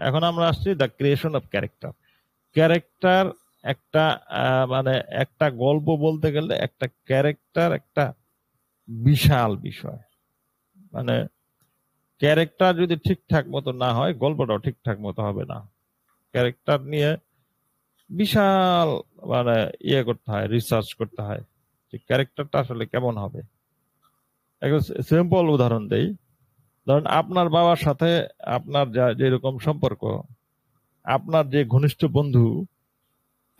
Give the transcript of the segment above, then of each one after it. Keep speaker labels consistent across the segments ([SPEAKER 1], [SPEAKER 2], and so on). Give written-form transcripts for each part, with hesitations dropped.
[SPEAKER 1] এখন আমরা আসছি the creation of character. Character একটা মানে একটা গল্প বলতে গেলে একটা ক্যারেক্টার একটা বিশাল বিষয়। মানে ক্যারেক্টার যদি ঠিকঠাক মতো না হয়, গল্পটাও ঠিকঠাক মতো হবে না। ক্যারেক্টার নিয়ে বিশাল মানে করতে হয়, রিসার্চ করতে হয় যে ক্যারেক্টারটা আসলে কেমন হবে। একটা সিম্পল উদাহরণ দেই। ধরেন আপনার বাবার সাথে আপনার যেরকম সম্পর্ক, আপনার যে ঘনিষ্ঠ বন্ধু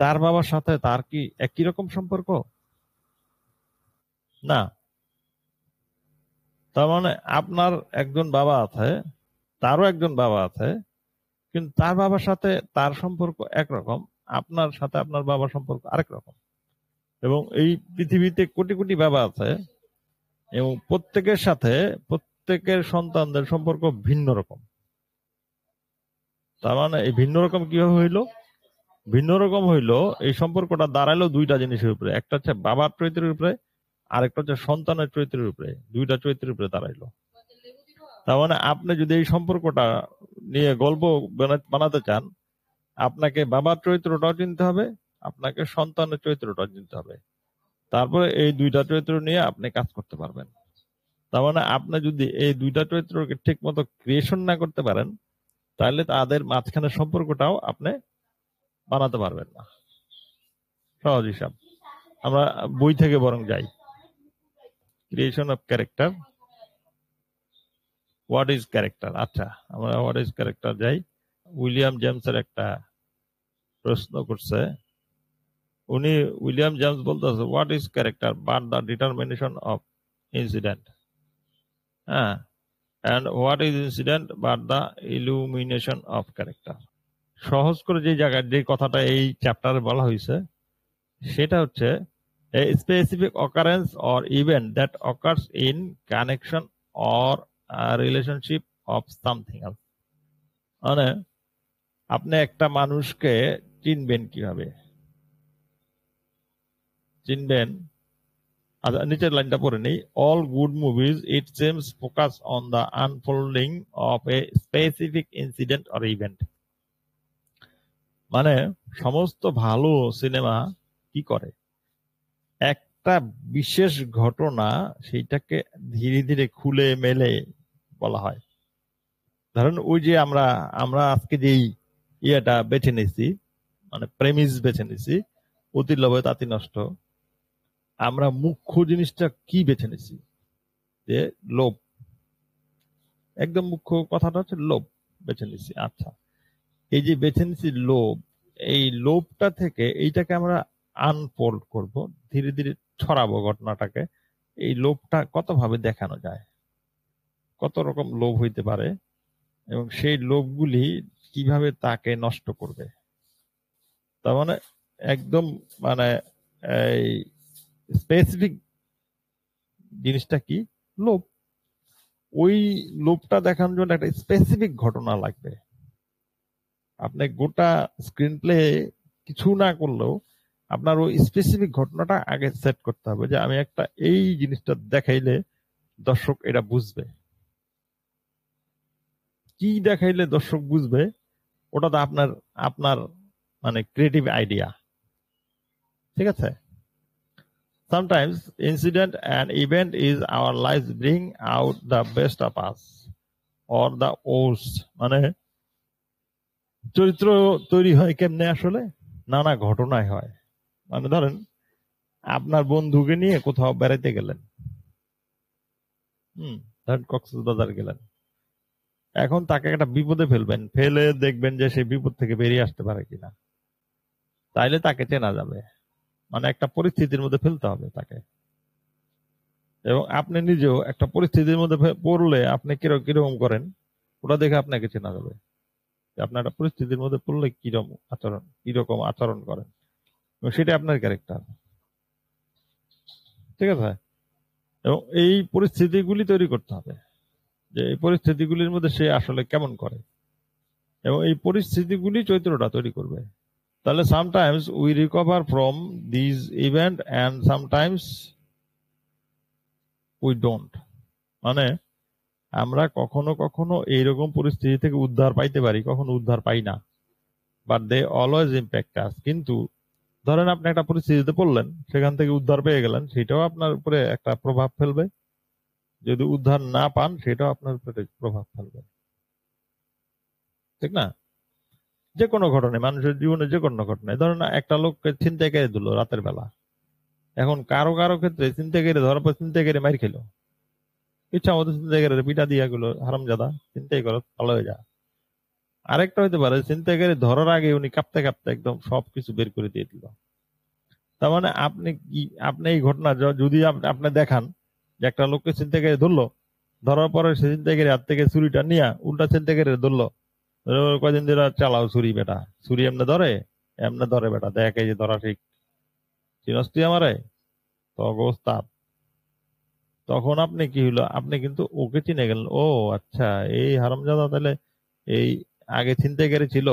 [SPEAKER 1] তার বাবার সাথে তার কি একই রকম সম্পর্ক? না। তার মানে আপনার একজন বাবা আছে, তারও একজন বাবা আছে, কিন্তু তার বাবার সাথে তার সম্পর্ক একরকম, আপনার সাথে আপনার বাবার সম্পর্ক আরেক রকম। এবং এই পৃথিবীতে কোটি কোটি বাবা আছে এবং প্রত্যেকের সাথে প্রত্যেকের সন্তানদের সম্পর্ক ভিন্ন রকম। তার মানে এই ভিন্ন রকম কিভাবে হইলো? ভিন্ন রকম হইলো এই সম্পর্কটা দাঁড়াইলো দুইটা জিনিসের উপরে, একটা হচ্ছে বাবার চরিত্রের উপরে, আরেকটা হচ্ছে সন্তানের চরিত্রের উপরে। দুইটা চরিত্রের উপরে দাঁড়াইলো। তার মানে আপনি যদি এই সম্পর্কটা নিয়ে গল্প বানাতে চান, আপনাকে বাবার চরিত্রটাও চিনতে হবে, আপনাকে সন্তানের চরিত্রটাও চিনতে হবে। তারপরে এই দুইটা চরিত্র নিয়ে আপনি কাজ করতে পারবেন। তার মানে আপনি যদি এই দুইটা চরিত্রকে ঠিক মতো ক্রিয়েশন না করতে পারেন, তাহলে তাদের মাঝখানে সম্পর্কটাও আপনি বানাতে পারবেন না। সহজ হিসাব। আমরা বই থেকে বরং যাই। Creation of character, what is character. আচ্ছা, আমরা হোয়াট ইজ ক্যারেক্টার যাই। উইলিয়াম জেমসের একটা প্রশ্ন করছে। উইলিয়াম জেমস বলতেছে, what is character but the determination of incident. হ্যাঁ, and what is incident but the illumination of character। সহজ করে যে জায়গায় যে কথাটা এই চ্যাপ্টারে বলা হয়েছে সেটা হচ্ছে a specific occurrence or event that occurs in connection or a relationship of something else। মানে আপনি একটা মানুষকে চিনবেন কিভাবে? চিনবেন, আচ্ছা নিচের লাইনটা পড়ে নেই। All good movies it seems focus on the unfolding of a specific incident or event. মানে সমস্ত ভালো সিনেমা কি করে? একটা বিশেষ ঘটনা সেইটাকে ধীরে ধীরে খুলে মেলে বলা হয়। ধরেন ওই যে আমরা আজকে যেই ইয়েটা বেছে নিছি, মানে প্রেমিস বেছে নিছি, অতি লোভে তাঁতি নষ্ট। আমরা মুখ্য জিনিসটা কি বেছে নিছি? যে লোভ। একদম মুখ্য কথাটা হচ্ছে লোভ বেছে নিছি। আচ্ছা, এই যে বেছে নিছি লোভ, এই লোভটা থেকে এইটাকে আমরা আনফোল্ড করব, ধীরে ধীরে ছড়াবো ঘটনাটাকে। এই লোভটা কত ভাবে দেখানো যায়, কত রকম লোভ হইতে পারে এবং সেই লোভগুলি কিভাবে তাকে নষ্ট করবে। তার মানে একদম মানে এই স্পেসিফিক জিনিসটা কি? লোভ। ওই লোভটা দেখানোর জন্য একটা স্পেসিফিক ঘটনা লাগবে। আপনি গোটা স্ক্রিন প্লে কিছু না করলেও আপনার ওই স্পেসিফিক ঘটনাটা আগে সেট করতে হবে, যে আমি একটা এই জিনিসটা দেখাইলে দর্শক এটা বুঝবে। কি দেখাইলে দর্শক বুঝবে ওটা তো আপনার আপনার মানে ক্রিয়েটিভ আইডিয়া। ঠিক আছে? Sometimes incident and event is our lives bring out the best of us or the worst। মানে চরিত্র তৈরি হয় কেমনে? আসলে নানা ঘটনায় হয়। মানে ধরেন আপনার বন্ধুকে নিয়ে কোথাও বেড়াইতে গেলেন, ধরেন কক্সবাজার গেলেন। এখন তাকে একটা বিপদে ফেলবেন, ফেলে দেখবেন যে সে বিপদ থেকে বেরিয়ে আসতে পারে কিনা। তাইলে তাকে চেনা যাবে। মানে একটা পরিস্থিতির মধ্যে ফেলতে হবে তাকে। এবং আপনি নিজেও একটা পরিস্থিতির মধ্যে পড়লে আপনি কিরকম করেন ওটা দেখে আপনাকে চেনা যাবে। আপনার একটা পরিস্থিতির মধ্যে পড়লে কিরকম আচরণ করেন, এবং সেটা আপনার ক্যারেক্টার। ঠিক আছে? এবং এই পরিস্থিতিগুলি তৈরি করতে হবে, যে এই পরিস্থিতিগুলির মধ্যে সে আসলে কেমন করে, এবং এই পরিস্থিতিগুলি চরিত্রটা তৈরি করবে। তাহলে sometimes we recover from this event and sometimes we don't. মানে আমরা কখনো কখনো এইরকম পরিস্থিতি থেকে উদ্ধার পাইতে পারি, কখনো উদ্ধার পাই না, বাট দে অলওয়েজ ইম্প্যাক্ট আস। কিন্তু ধরেন আপনি একটা পরিস্থিতিতে পড়লেন, সেখান থেকে উদ্ধার পেয়ে গেলেন, সেটাও আপনার উপরে একটা প্রভাব ফেলবে। যদি উদ্ধার না পান, সেটাও আপনার উপরে প্রভাব ফেলবে, ঠিক না? যে কোনো ঘটনায়, মানুষের জীবনে যে কোনো ঘটনায়, ধরেন একটা লোককে ছিনতাইকারী দিল রাতের বেলা, এখন কারো কারো ক্ষেত্রে ছিনতাইকারী ধরার পর ছিনতাইকারী মার খেলো, ইচ্ছা মতো ছিনতাইকারী পিটা দিয়া গেলো, হারামজাদা ছিনতাই করো, ভালো হয়ে যা। আরেকটা হইতে পারে ছিনতাইকারী ধরার আগে উনি কাঁপতে কাঁপতে একদম সবকিছু বের করে দিয়ে দিল। তার মানে আপনি এই ঘটনা যদি আপনি দেখান যে একটা লোককে ছিনতাইকারী ধরলো, ধরার পরে সে ছিনতাইকারী হাত থেকে ছুরিটা নিয়ে উল্টা ছিনতাইকারী ধরলো, কয়দিন ধরে চালাও ছুরি, বেটা ছুরি এমনি ধরে, এমনি ধরে বেটা, দেখ এই যে ধরা ঠিক, চিনস তুই আমারে, তো অবস্থা। তখন আপনি কি হলো, আপনি কিন্তু ওকে চিনে গেলেন, ও আচ্ছা এই হারামজাদা তাহলে এই আগে ছিনতাইকারী ছিল।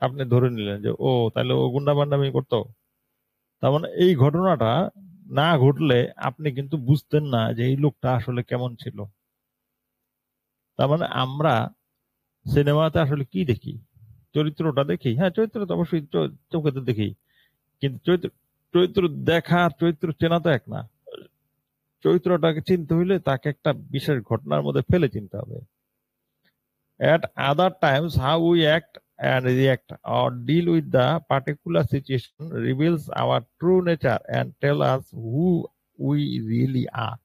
[SPEAKER 1] আপনি ধরে নিলেন যে ও তাহলে ও গুন্ডামান্ডামি করতো। তার মানে এই ঘটনাটা না ঘটলে আপনি কিন্তু বুঝতেন না যে এই লোকটা আসলে কেমন ছিল। তার মানে আমরা সিনেমাতে আসলে কি দেখি, চরিত্রটা দেখি, হ্যাঁ চরিত্র তো অবশ্যই চোখে তো দেখি, কিন্তু চরিত্র চরিত্র দেখা আর চরিত্র চেনা তো এক না। চরিত্রটাকে চিনতে হইলে তাকে একটা বিশেষ ঘটনার মধ্যে ফেলে চিনতে হবে। At other times, how we act and react or deal with the particular situation reveals our true nature and tell us who we really are.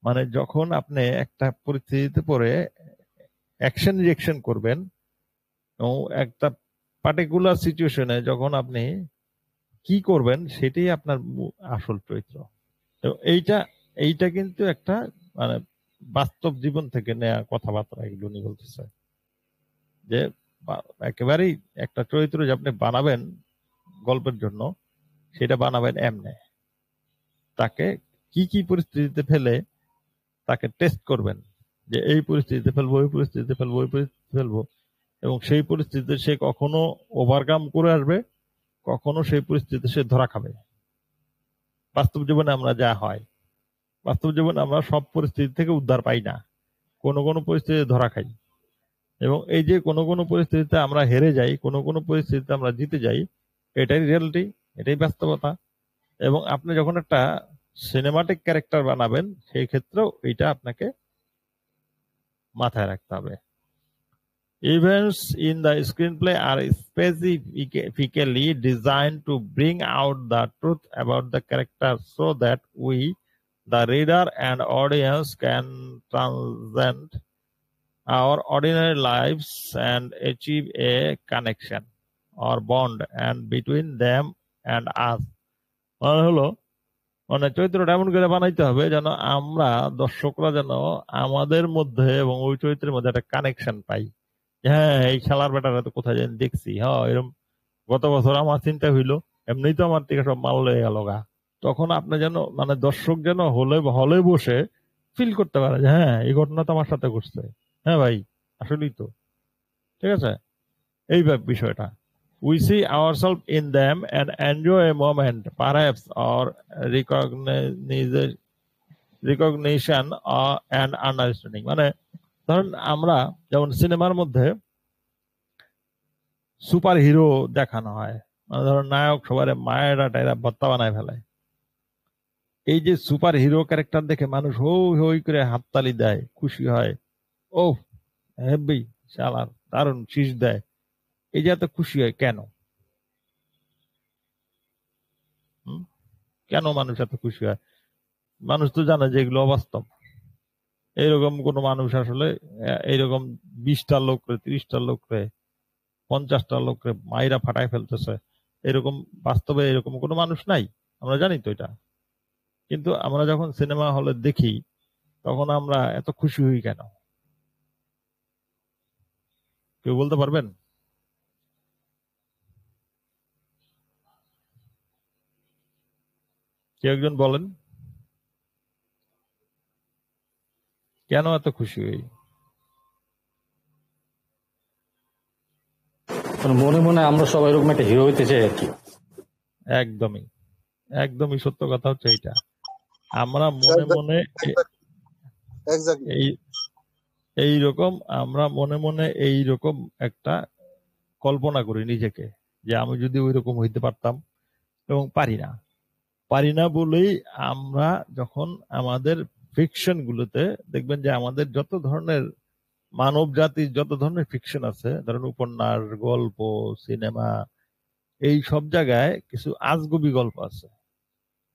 [SPEAKER 1] মানে যখন আপনি একটা পরিস্থিতিতে পড়ে অ্যাকশন রিঅ্যাকশন করবেন, এবং একটা পার্টিকুলার সিচুয়েশনে যখন আপনি কি করবেন, সেটাই আপনার আসল চরিত্র। তো এইটা এইটা কিন্তু একটা মানে বাস্তব জীবন থেকে নেয়া কথাবার্তা এগুলো উনি বলতেছে, যে একেবারেই একটা চরিত্র যে আপনি বানাবেন গল্পের জন্য, সেটা বানাবেন এমনে, তাকে কি কি পরিস্থিতিতে ফেলে তাকে টেস্ট করবেন, যে এই পরিস্থিতিতে ফেলবো, ওই পরিস্থিতিতে ফেলবো, ওই পরিস্থিতিতে ফেলবো, এবং সেই পরিস্থিতিতে সে কখনো ওভারকাম করে আসবে, কখনো সেই পরিস্থিতিতে সে ধরা খাবে। বাস্তব জীবনে আমরা যা হয়, বাস্তব জীবনে আমরা সব পরিস্থিতি থেকে উদ্ধার পাই না, কোনো কোনো পরিস্থিতিতে ধরা খাই। এবং এই যে কোনো কোনো পরিস্থিতিতে আমরা হেরে যাই, কোনো কোনো পরিস্থিতিতে আমরা জিতে যাই, এটাই রিয়েলিটি, এটাই বাস্তবতা। এবং আপনি যখন একটা সিনেমাটিক ক্যারেক্টার বানাবেন, সেই ক্ষেত্রেও এটা আপনাকে মাথায় রাখতে হবে। Events in the screenplay are specifically designed to bring out the truth about the character so that we, the reader and audience, can transcend our ordinary lives and achieve a connection or bond and between them and us. মানে হলো, মানে চরিত্রটা এমন করে বানাইতে হবে যেন আমরা দর্শকরা যেন আমাদের মধ্যে এবং ওই চরিত্রের মধ্যে একটা কানেকশন পাই। হ্যাঁ এই শালার বেটারা তো কোথায় যেন দেখছি, হ্যাঁ এরকম গত বছর আমার চিন্তা হইলো, এমনিই তো আমার থেকে সব মাল লয়ে গেল গা। তখন আপনি যেন মানে দর্শক যেন হলে হলে বসে ফিল করতে পারে যে হ্যাঁ এই ঘটনা তো আমার সাথে ঘটছে, হ্যাঁ ভাই আসলেই তো, ঠিক আছে, এই বিষয়টা। We see ourselves in them and enjoy a moment, perhaps, or recognition and understanding. মানে ধরেন আমরা যেমন সিনেমার মধ্যে সুপার হিরো দেখানো হয়, মানে ধরেন নায়ক সবার মায়েরা টাইরা ভত্তা বানায় ফেলে, এই যে সুপার হিরো ক্যারেক্টার দেখে মানুষ হই হই করে হাততালি দেয়, খুশি হয়, ও হেব্বি শালার দারুণ শীষ দেয়, এই যে এত খুশি হয় কেন? হুম? কেন মানুষ এত খুশি হয়? মানুষ তো জানে যে এগুলো অবাস্তব। এইরকম কোন মানুষ আসলে এইরকম 20টা লোকরে, 30টা লোকরে, 50টা লোকরে মাইরা ফাটায় ফেলতেছে, এরকম বাস্তবে এরকম কোনো মানুষ নাই, আমরা জানি তো এটা। কিন্তু আমরা যখন সিনেমা হলে দেখি, তখন আমরা এত খুশি হই কেন? কেউ বলতে পারবেন? কেউ একজন বলেন, কেন এত খুশি হই?
[SPEAKER 2] মনে মনে আমরা সবাই এরকম একটা হিরো হইতে চাই আর কি।
[SPEAKER 1] একদমই, একদমই সত্য কথা হচ্ছে এইটা। আমরা মনে মনে
[SPEAKER 3] এক্স্যাক্টলি।
[SPEAKER 1] এই এইরকম আমরা মনে মনে এইরকম একটা কল্পনা করি নিজেকে, যে আমি যদি ওই রকম হইতে পারতাম, এবং পারি না বলেই আমরা যখন আমাদের ফিকশন গুলোতে দেখবেন যে আমাদের যত ধরনের মানব জাতির যত ধরনের ফিকশন আছে, ধরেন উপন্যাস, গল্প, সিনেমা, এই সব জায়গায় কিছু আজগুবি গল্প আছে,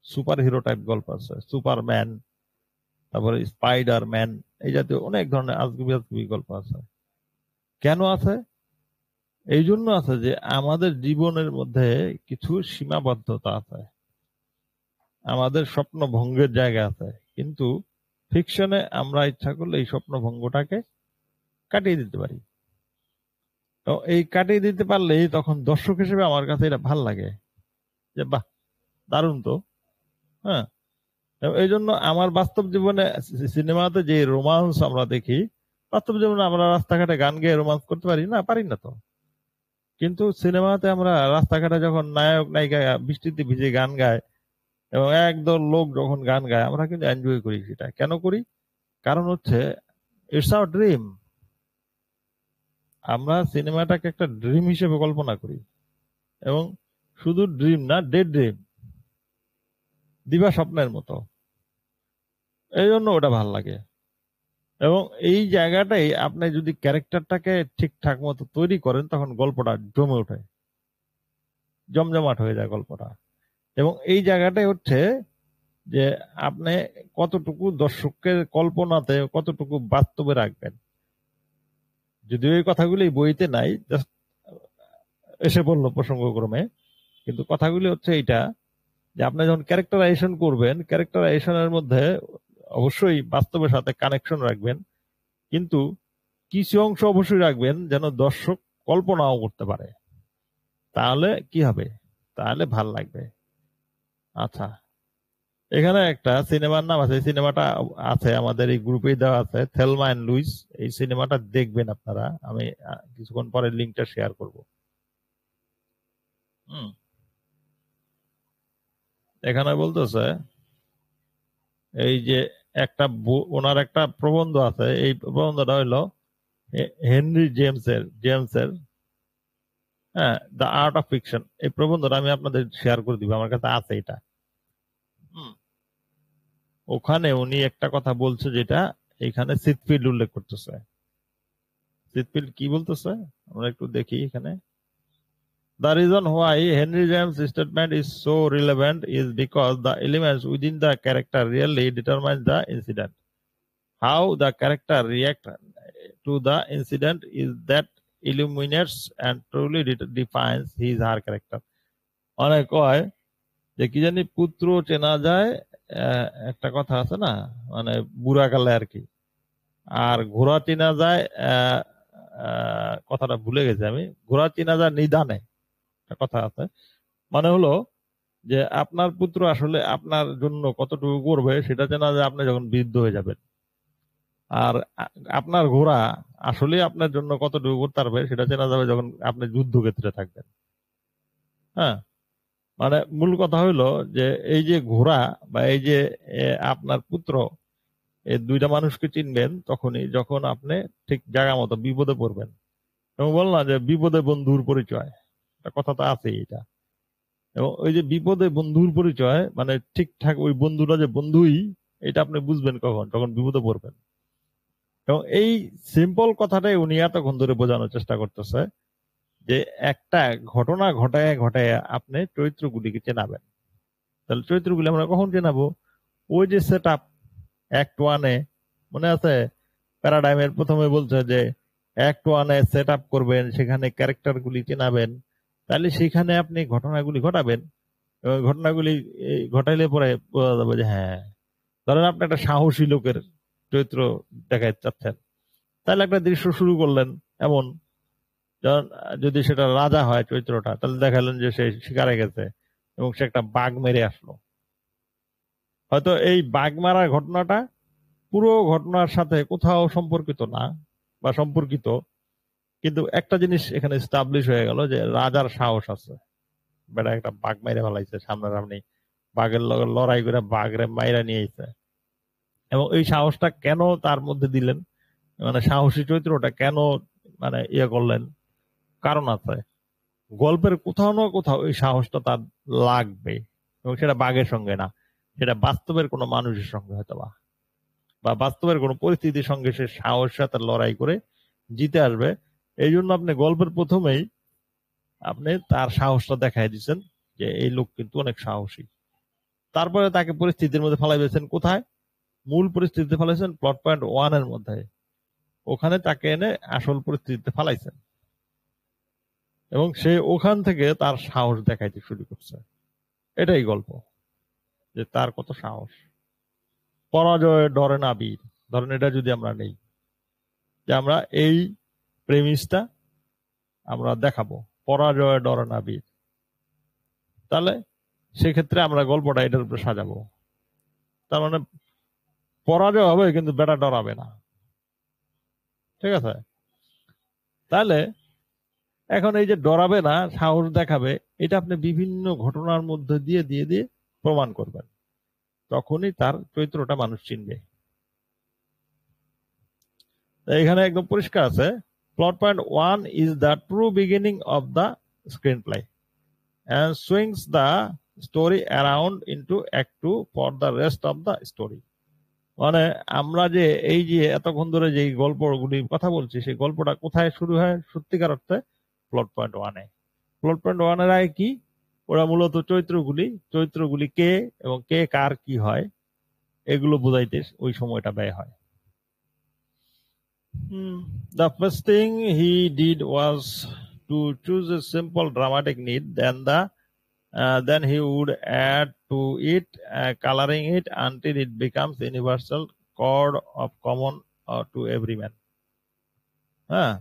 [SPEAKER 1] সুপার হিরো টাইপ গল্প আছে, সুপারম্যান, তারপরে স্পাইডারম্যান, এই জাতীয় অনেক ধরনের আজগুবি আজগুবি গল্প আছে। কেন আছে? এই জন্য আছে যে আমাদের জীবনের মধ্যে কিছু সীমাবদ্ধতা আছে, আমাদের স্বপ্ন ভঙ্গের জায়গা আছে, কিন্তু ফিকশনে আমরা ইচ্ছা করলে এই স্বপ্ন ভঙ্গটাকে কাটিয়ে দিতে পারি। তো এই কাটিয়ে দিতে পারলেই তখন দর্শক হিসেবে আমার কাছে এটা ভাল লাগে, যে বাহ, দারুণ তো। হ্যাঁ, এই জন্য আমার বাস্তব জীবনে সিনেমাতে যে রোমান্স আমরা দেখি, বাস্তব জীবনে আমরা রাস্তাঘাটে গান গেয়ে রোমান্স করতে পারি না? পারি না তো। কিন্তু সিনেমাতে আমরা রাস্তাঘাটে যখন নায়ক নায়িকা বৃষ্টিতে ভিজে গান গায় এবং একদল লোক যখন গান গায়, আমরা কিন্তু এনজয় করি। সেটা কেন করি? কারণ হচ্ছে ইটস আওয়ার ড্রিম। আমরা সিনেমাটাকে একটা ড্রিম হিসেবে কল্পনা করি, এবং শুধু ড্রিম না, ডে ড্রিম, দিবা স্বপ্নের মতো। এই জন্য ওটা ভাল লাগে। এবং এই জায়গাটাই আপনি যদি ক্যারেক্টারটাকে ঠিকঠাক মতো তৈরি করেন, তখন গল্পটা জমে ওঠে, জমজমাট হয়ে যায় গল্পটা। এবং এই জায়গাটাই হচ্ছে যে আপনি কতটুকু দর্শকের কল্পনাতে, কতটুকু বাস্তবে রাখবেন। যদিও এই কথাগুলি বইতে নাই, just এসে বললো প্রসঙ্গক্রমে, কিন্তু কথাগুলি হচ্ছে এইটা, যে আপনি যখন ক্যারেক্টারাইজেশন করবেন, ক্যারেক্টারাইজেশনের মধ্যে অবশ্যই বাস্তবের সাথে কানেকশন রাখবেন, কিন্তু কিছু অংশ অবশ্যই রাখবেন যেন দর্শক কল্পনাও করতে পারে। তাহলে কি হবে? তাহলে ভাল লাগবে। আচ্ছা, এখানে একটা সিনেমার নাম আছে, সিনেমাটা আছে আমাদের এই গ্রুপেই দেওয়া আছে, থেলমা এন্ড লুইস। এই সিনেমাটা দেখবেন আপনারা, আমি কিছুক্ষণ পরে লিঙ্কটা শেয়ার করব। হুম, এখানে বলতেছে এই যে একটা ওনার একটা প্রবন্ধ আছে, এই প্রবন্ধটা হইলো হেনরি জেমসের হ্যাঁ, দ্য আর্ট অফ ফিকশন। এই প্রবন্ধটা আমি আপনাদের শেয়ার করে দিব, আমার কাছে আছে এটা। হুম, ওখানে উনি একটা কথা বলছে, যেটা এখানে সিথফিল্ড উল্লেখ করতেছে। সিথফিল্ড কি বলতেছে আমরা একটু দেখি এখানে। The reason why Henry James' statement is so relevant is because the elements within the character really determine the incident. How the character reacts to the incident is that illuminates and truly defines his her character. অনেক কয় যে কি জানি পুত্র চেনা যায়, একটা কথা আছে না, মানে বুড়া কালে আর কি, আর ঘোড়া চেনা যায়, কথাটা ভুলে গেছি আমি, ঘোড়া চেনা যায় নিদানে, একটা কথা আছে। মানে হলো যে আপনার পুত্র আসলে আপনার জন্য কতটুকু করবে সেটা চেনা যায় আপনি যখন বৃদ্ধ হয়ে যাবেন, আর আপনার ঘোড়া আসলে আপনার জন্য কতটুকু করতে পারবে সেটা চেনা যাবে যখন আপনি যুদ্ধক্ষেত্রে থাকবেন। হ্যাঁ, মানে মূল কথা হইলো যে এই যে ঘোড়া বা এই যে আপনার পুত্র, এই দুইটা মানুষকে চিনবেন তখনই যখন আপনি ঠিক জায়গা মতো বিপদে পড়বেন। এবং বললাম যে বিপদে বন্ধুর পরিচয়, কথা তো আছে এটা। এবং ওই যে বিপদে বন্ধুর পরিচয়, মানে ঠিকঠাক ওই বন্ধুটা যে বন্ধুই, এটা আপনি বুঝবেন কখন, যখন বিপদে পড়বেন। এবং এই সিম্পল কথাটাই উনি এতক্ষণ ধরে বোঝানোর চেষ্টা করতেছে, যে একটা ঘটনা ঘটায় ঘটায় আপনি চরিত্রগুলিকে চেনাবেন। তাহলে চরিত্রগুলি আমরা কখন চেনাবো? ওই যে সেট আপ অ্যাক্ট ওয়ানে, মনে আছে প্যারাডাইমের প্রথমে বলছে যে অ্যাক্ট ওয়ানে সেট আপ করবেন, সেখানে ক্যারেক্টার গুলি চেনাবেন, তাহলে সেখানে আপনি ঘটনাগুলি ঘটাবেন, এবং ঘটনাগুলি ঘটাইলে পরে বোঝা যাবে যে হ্যাঁ, ধরেন আপনি একটা সাহসী লোকের চরিত্র দেখাতে চাচ্ছেন, তাহলে একটা দৃশ্য শুরু করলেন এমন, যদি সেটা রাজা হয় চরিত্রটা, তাহলে দেখালেন যে সে শিকারে গেছে এবং সে একটা বাঘ মেরে আসলো। হয়তো এই বাঘ মারার ঘটনাটা পুরো ঘটনার সাথে কোথাও সম্পর্কিত না বা সম্পর্কিত, কিন্তু একটা জিনিস এখানে এস্টাবলিশ হয়ে গেল যে রাজার সাহস আছে, বেটা একটা বাঘ মেরে ফেলাইছে সামনাসামনি, বাঘের লগে লড়াই করে বাঘরে মাইরা নিয়ে আইছে। এবং এই সাহসটা কেন তার মধ্যে দিলেন, মানে সাহসী চরিত্রটা কেন মানে ইয়ে করলেন, কারণ আছে। গল্পের কোথাও না কোথাও এই সাহসটা তার লাগবে, এবং সেটা বাঘের সঙ্গে না, সেটা বাস্তবের কোনো মানুষের সঙ্গে হয়তো বা বাস্তবের কোনো পরিস্থিতির সঙ্গে সে সাহসের সাথে লড়াই করে জিতে আসবে। এই জন্য আপনি গল্পের প্রথমেই আপনি তার সাহসটা দেখাই দিচ্ছেন যে এই লোক কিন্তু অনেক সাহসী। তারপরে তাকে পরিস্থিতির মধ্যে ফেলাই দিয়েছেন কোথায়, মূল পরিস্থিতিতে ফেলাইছেন প্লট পয়েন্ট 1 এর মধ্যে। ওখানে তাকে এনে আসল পরিস্থিতিতে ফেলাইছেন এবং সে ওখান থেকে তার সাহস দেখাইতে শুরু করছে। এটাই গল্প, যে তার কত সাহস। পরাজয়ে ডরে না বীর, ধরেন এটা যদি আমরা নেই, যে আমরা এই প্রেমিসটা আমরা দেখাবো, পরাজয়ে ডরে না বীর, তাহলে সেক্ষেত্রে আমরা গল্পটা এটার উপরে সাজাবো। তার মানে পরাজয় হবে কিন্তু বেটা ডরাবে না, ঠিক আছে? তাহলে এখন এই যে ডরাবে না, সাহস দেখাবে, এটা আপনি বিভিন্ন ঘটনার মধ্যে দিয়ে দিয়ে দিয়ে প্রমাণ করবেন, তখনই তার চরিত্রটা মানুষ চিনবে। এখানে একদম পরিষ্কার আছে, plot point 1 is the true beginning of the screen play and swings the story around into act 2 for the rest of the story। মানে আমরা যে এই যে এতক্ষণ ধরে যে গল্পগুলি কথা বলছি, সেই গল্পটা কোথায় শুরু হয় সত্যিকার অর্থে? প্লট পয়েন্ট 1-এ। প্লট পয়েন্ট 1-এর আগে কি? ওরা মূলত চরিত্রগুলি কে এবং কে কার কি হয় এগুলো বোঝাইতে ওই সময়টা ব্যয় হয়। The first thing he did was to choose a simple dramatic need, then he would add to it, coloring it until it becomes universal chord of common to every man। হ্যাঁ,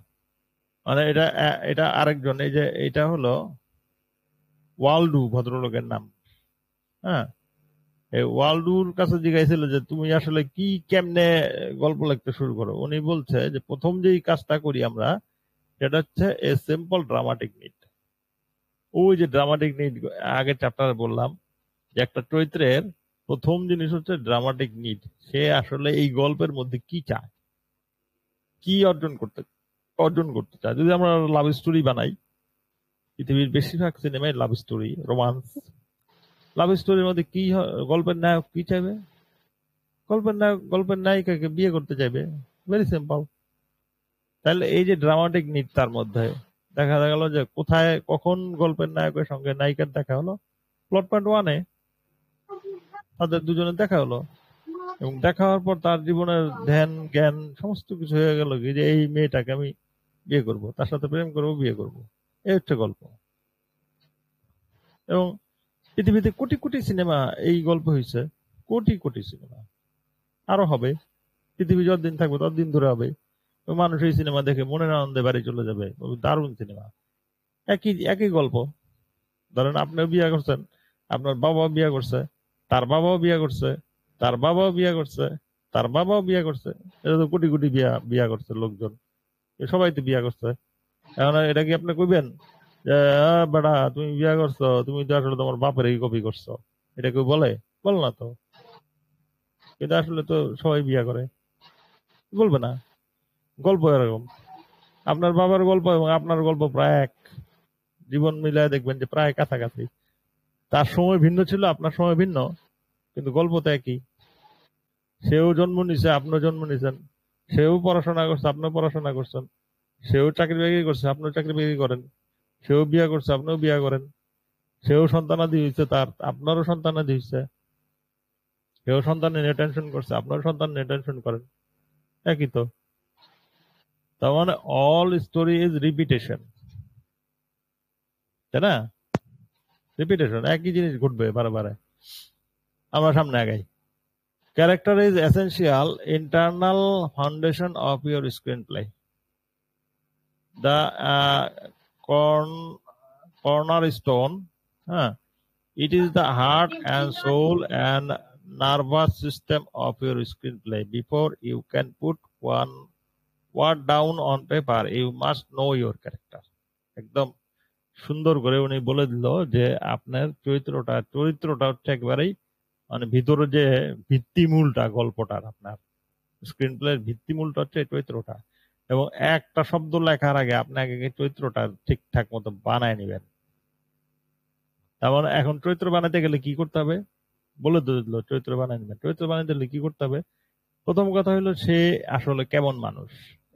[SPEAKER 1] মানে এটা এটা আরেকজন, এই যে এটা হলো ওয়ালডু ভদ্রলোকের নাম। হ্যাঁ, এই ওয়ালডুর কাছে জিজ্ঞাসা যে তুমি আসলে কি কেমনে গল্প লিখতে শুরু করো। উনি বলছে যে প্রথম যেই কাজটা করি আমরা, সেটা হচ্ছে এ সিম্পল ড্রামাটিক নিড। ওই যে ড্রামাটিক নিড আগের চ্যাপ্টারে বললাম, যে একটা চরিত্রের প্রথম জিনিস হচ্ছে ড্রামাটিক নিড। সে আসলে এই গল্পের মধ্যে কি চায়, কি অর্জন করতে চায়। যদি আমরা লাভ স্টোরি বানাই, পৃথিবীর বেশিরভাগ সিনেমায় লাভ স্টোরি, রোমান্স। লাভ স্টোরির মধ্যে কি গল্পের নায়ক কি চাইবে? গল্পের নায়িকাকে বিয়ে করতে চাইবে, ভেরি সিম্পল। তাহলে এই যে ড্রামাটিক নিড তার মধ্যে, দেখা গেল যে কোথায় কখন গল্পের নায়কের সঙ্গে নায়িকার দেখা হলো, প্লট পয়েন্ট 1-এ তাদের দুজনের দেখা হলো, এবং দেখা হওয়ার পর তার জীবনের ধ্যান জ্ঞান সমস্ত কিছু হয়ে গেল কি যে এই মেয়েটাকে আমি বিয়ে করব, তার সাথে প্রেম করব, বিয়ে করব। এই হচ্ছে গল্প। এবং পৃথিবীতে কোটি কোটি সিনেমা এই গল্প হয়েছে, কোটি কোটি সিনেমা, আরো হবে। পৃথিবী যতদিন থাকবে ততদিন ধরে হবে। মানুষ এই সিনেমা দেখে মনের আনন্দে বাড়ি চলে যাবে, দারুণ সিনেমা। একই একই গল্প। ধরেন আপনিও বিয়ে করছেন, আপনার বাবাও বিয়ে করছে, তার বাবাও বিয়ে করছে, তার বাবাও বিয়ে করছে, তার বাবাও বিয়ে করছে। এটা তো কোটি কোটি বিয়া করছে লোকজন, সবাই তো বিয়ে করছে। এখন এটা কি আপনি কইবেন যে বেটা তুমি বিয়ে করছো, তুমি তো আসলে তোমার বাপের এই কপি করছো? এটা কেউ বলে? বল না তো। কিন্তু আসলে তো সবাই বিয়ে করে, বলবে না। গল্প এরকম, আপনার বাবার গল্প এবং আপনার গল্প প্রায় এক, জীবন মিলায় দেখবেন যে প্রায় কাছাকাছি। তার সময় ভিন্ন ছিল, আপনার সময় ভিন্ন, কিন্তু গল্প তো একই। সেও জন্ম নিছে, আপনিও জন্ম নিছেন। সেও পড়াশোনা করছে, আপনিও পড়াশোনা করছেন। সেও চাকরি বাকরি করছে, আপনিও চাকরি বাকরি করেন। সেও বিয়ে করছে, আপনিও বিয়ে করেন। সেও সন্তানাদি হয়েছে, তার আপনারও সন্তানাদি হয়েছে। সেও সন্তান নিয়ে টেনশন করছে, আপনারও সন্তান নিয়ে টেনশন করেন। একই তো। তার মানে অল স্টোরি ইজ রিপিটেশন, তাই না? রিপিটেশন, একই জিনিস ঘটবে বারে বারে। আমরা সামনে আগাই। Character is essential internal foundation of your screenplay. The cornerstone. It is the heart and soul and nervous system of your screenplay. Before you can put one word down on paper, you must know your character. একদম সুন্দর করে উনি বলে দিল যে আপনার চরিত্রটা হচ্ছে একেবারেই মানে ভিতরে যে ভিত্তিমূলটা গল্পটার, আপনার স্ক্রিন প্লের ভিত্তিমূলটা হচ্ছে এই চরিত্রটা। এবং একটা শব্দ লেখার আগে আপনি আগে চরিত্রটা ঠিকঠাক মতো বানায় নিবেন। তার মানে এখন চরিত্র বানাতে গেলে কি করতে হবে বলে দিল, চরিত্র বানাই নেবেন। চরিত্র বানাতে গেলে কি করতে হবে? প্রথম কথা হলো সে আসলে কেমন মানুষ,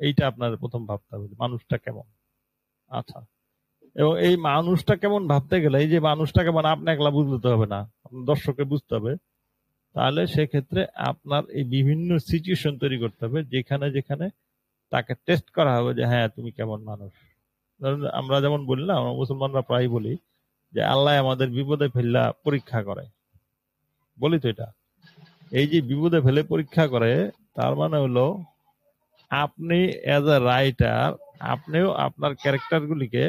[SPEAKER 1] এইটা আপনার প্রথম ভাবতে হবে, মানুষটা কেমন। আচ্ছা, এবং এই মানুষটা কেমন ভাবতে গেলে এই যে মানুষটা কেমন আপনি একলা বুঝতে হবে না, আপনার দর্শককে বুঝতে হবে। তাহলে সেক্ষেত্রে আপনার এই বিভিন্ন সিচুয়েশন তৈরি করতে হবে যেখানে যেখানে তাকে টেস্ট করা হবে যে হ্যাঁ তুমি কেমন মানুষ। ধরুন আমরা যেমন বলি না, আমরা মুসলমানরা প্রায় বলি যে আল্লাহ আমাদের বিপদে ফেললা পরীক্ষা করে, বলি তো এটা। এই যে বিপদে ফেলে পরীক্ষা করে, তার মানে হলো আপনি এজ এ রাইটার আপনিও আপনার ক্যারেক্টার গুলিকে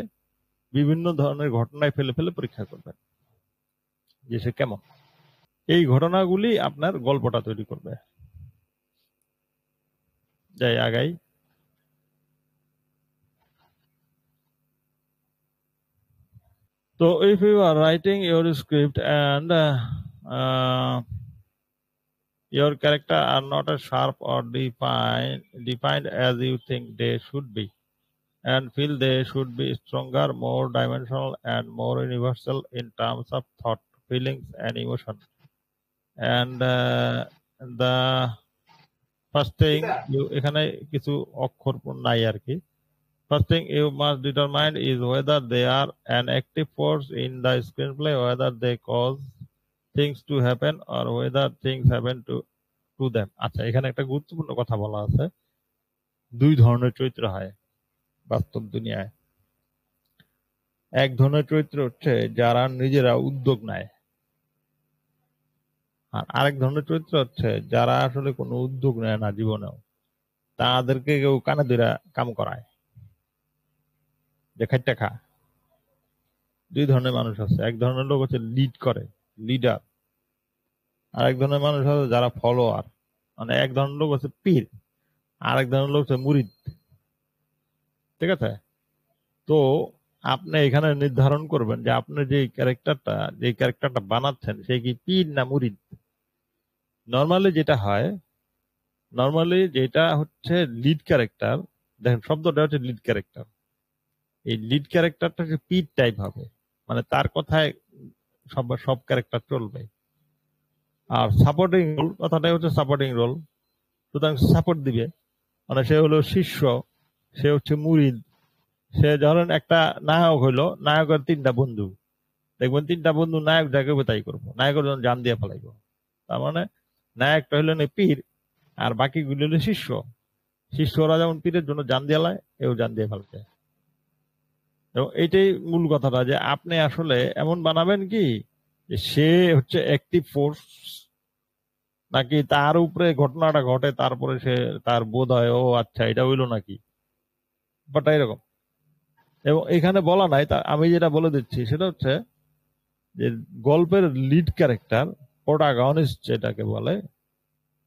[SPEAKER 1] বিভিন্ন ধরনের ঘটনায় ফেলে ফেলে পরীক্ষা করবেন যে সে কেমন। এই ঘটনাগুলি আপনার গল্পটা তৈরি করবে। যাই আগাই। So if you are writing your script and your character are not as sharp or defined as you think they should be, and feel they should be stronger, more dimensional, and more universal in terms of thought, feelings, and emotion. And the first thing you এখানে কিছু অক্ষর নাই আর কি। First thing you must determine is whether they are an active force in the screenplay, whether they cause things to happen, or whether things happen to them. আচ্ছা, এখানে একটা গুরুত্বপূর্ণ কথা বলা আছে। দুই ধরনের চরিত্র হয় বাস্তব দুনিয়ায়। এক ধরনের চরিত্র হচ্ছে যারা নিজেরা উদ্যোগ নেয়, আর আরেক ধরনের চরিত্র হচ্ছে যারা আসলে কোনো উদ্যোগ নেয় না জীবনেও, তাদেরকে কেউ কানে ধরে কাম করায় যে খাইটা খা। দুই ধরনের মানুষ আছে। এক ধরনের লোক হচ্ছে লিড করে, লিডার। আর এক ধরনের মানুষ আছে যারা ফলোয়ার। মানে এক ধরনের লোক হচ্ছে পীর, আর এক ধরনের লোক হচ্ছে মুরিদ। ঠিক আছে? তো আপনি এখানে নির্ধারণ করবেন যে আপনি যে ক্যারেক্টারটা বানাচ্ছেন সে কি পীর না মুরিদ। নর্মালি যেটা হচ্ছে লিড ক্যারেক্টার, দেখেন শব্দটা হচ্ছে লিড ক্যারেক্টার। এই লিড ক্যারেক্টারটা যে পীর টাইপ হবে, মানে তার কথায় সব ক্যারেক্টার চলবে। আর সাপোর্টিং রোল কথাটাই হচ্ছে সাপোর্টিং রোল, সুতরাং সাপোর্ট দিবে। মানে সে হলো শিষ্য, সে হচ্ছে মুরিদ। সে ধরেন একটা নায়ক হইলো, নায়কের তিনটা বন্ধু, দেখবেন তিনটা বন্ধু নায়ক যাকে তাই করবো, নায়কের জন্য জান দিয়ে ফেলাইবো। তার মানে নায়কটা হইলো পীর, আর বাকিগুলি হলো শিষ্য। শিষ্যরা যেমন পীরের জন্য জান দিয়ে লায়, এও জান দিয়ে ফেলবে। এবং এইটাই মূল কথাটা, যে আপনি আসলে এমন বানাবেন কি যে সে হচ্ছে অ্যাক্টিভ ফোর্স, নাকি তার উপরে ঘটনাটা ঘটে তারপরে সে তার বোধ হয় ও আচ্ছা এটা হইলো নাকি, ব্যাপারটা এরকম। এবং এখানে বলা নাই, তা আমি যেটা বলে দিচ্ছি সেটা হচ্ছে যে গল্পের লিড ক্যারেক্টার, প্রোটাগনিস্ট যেটাকে বলে,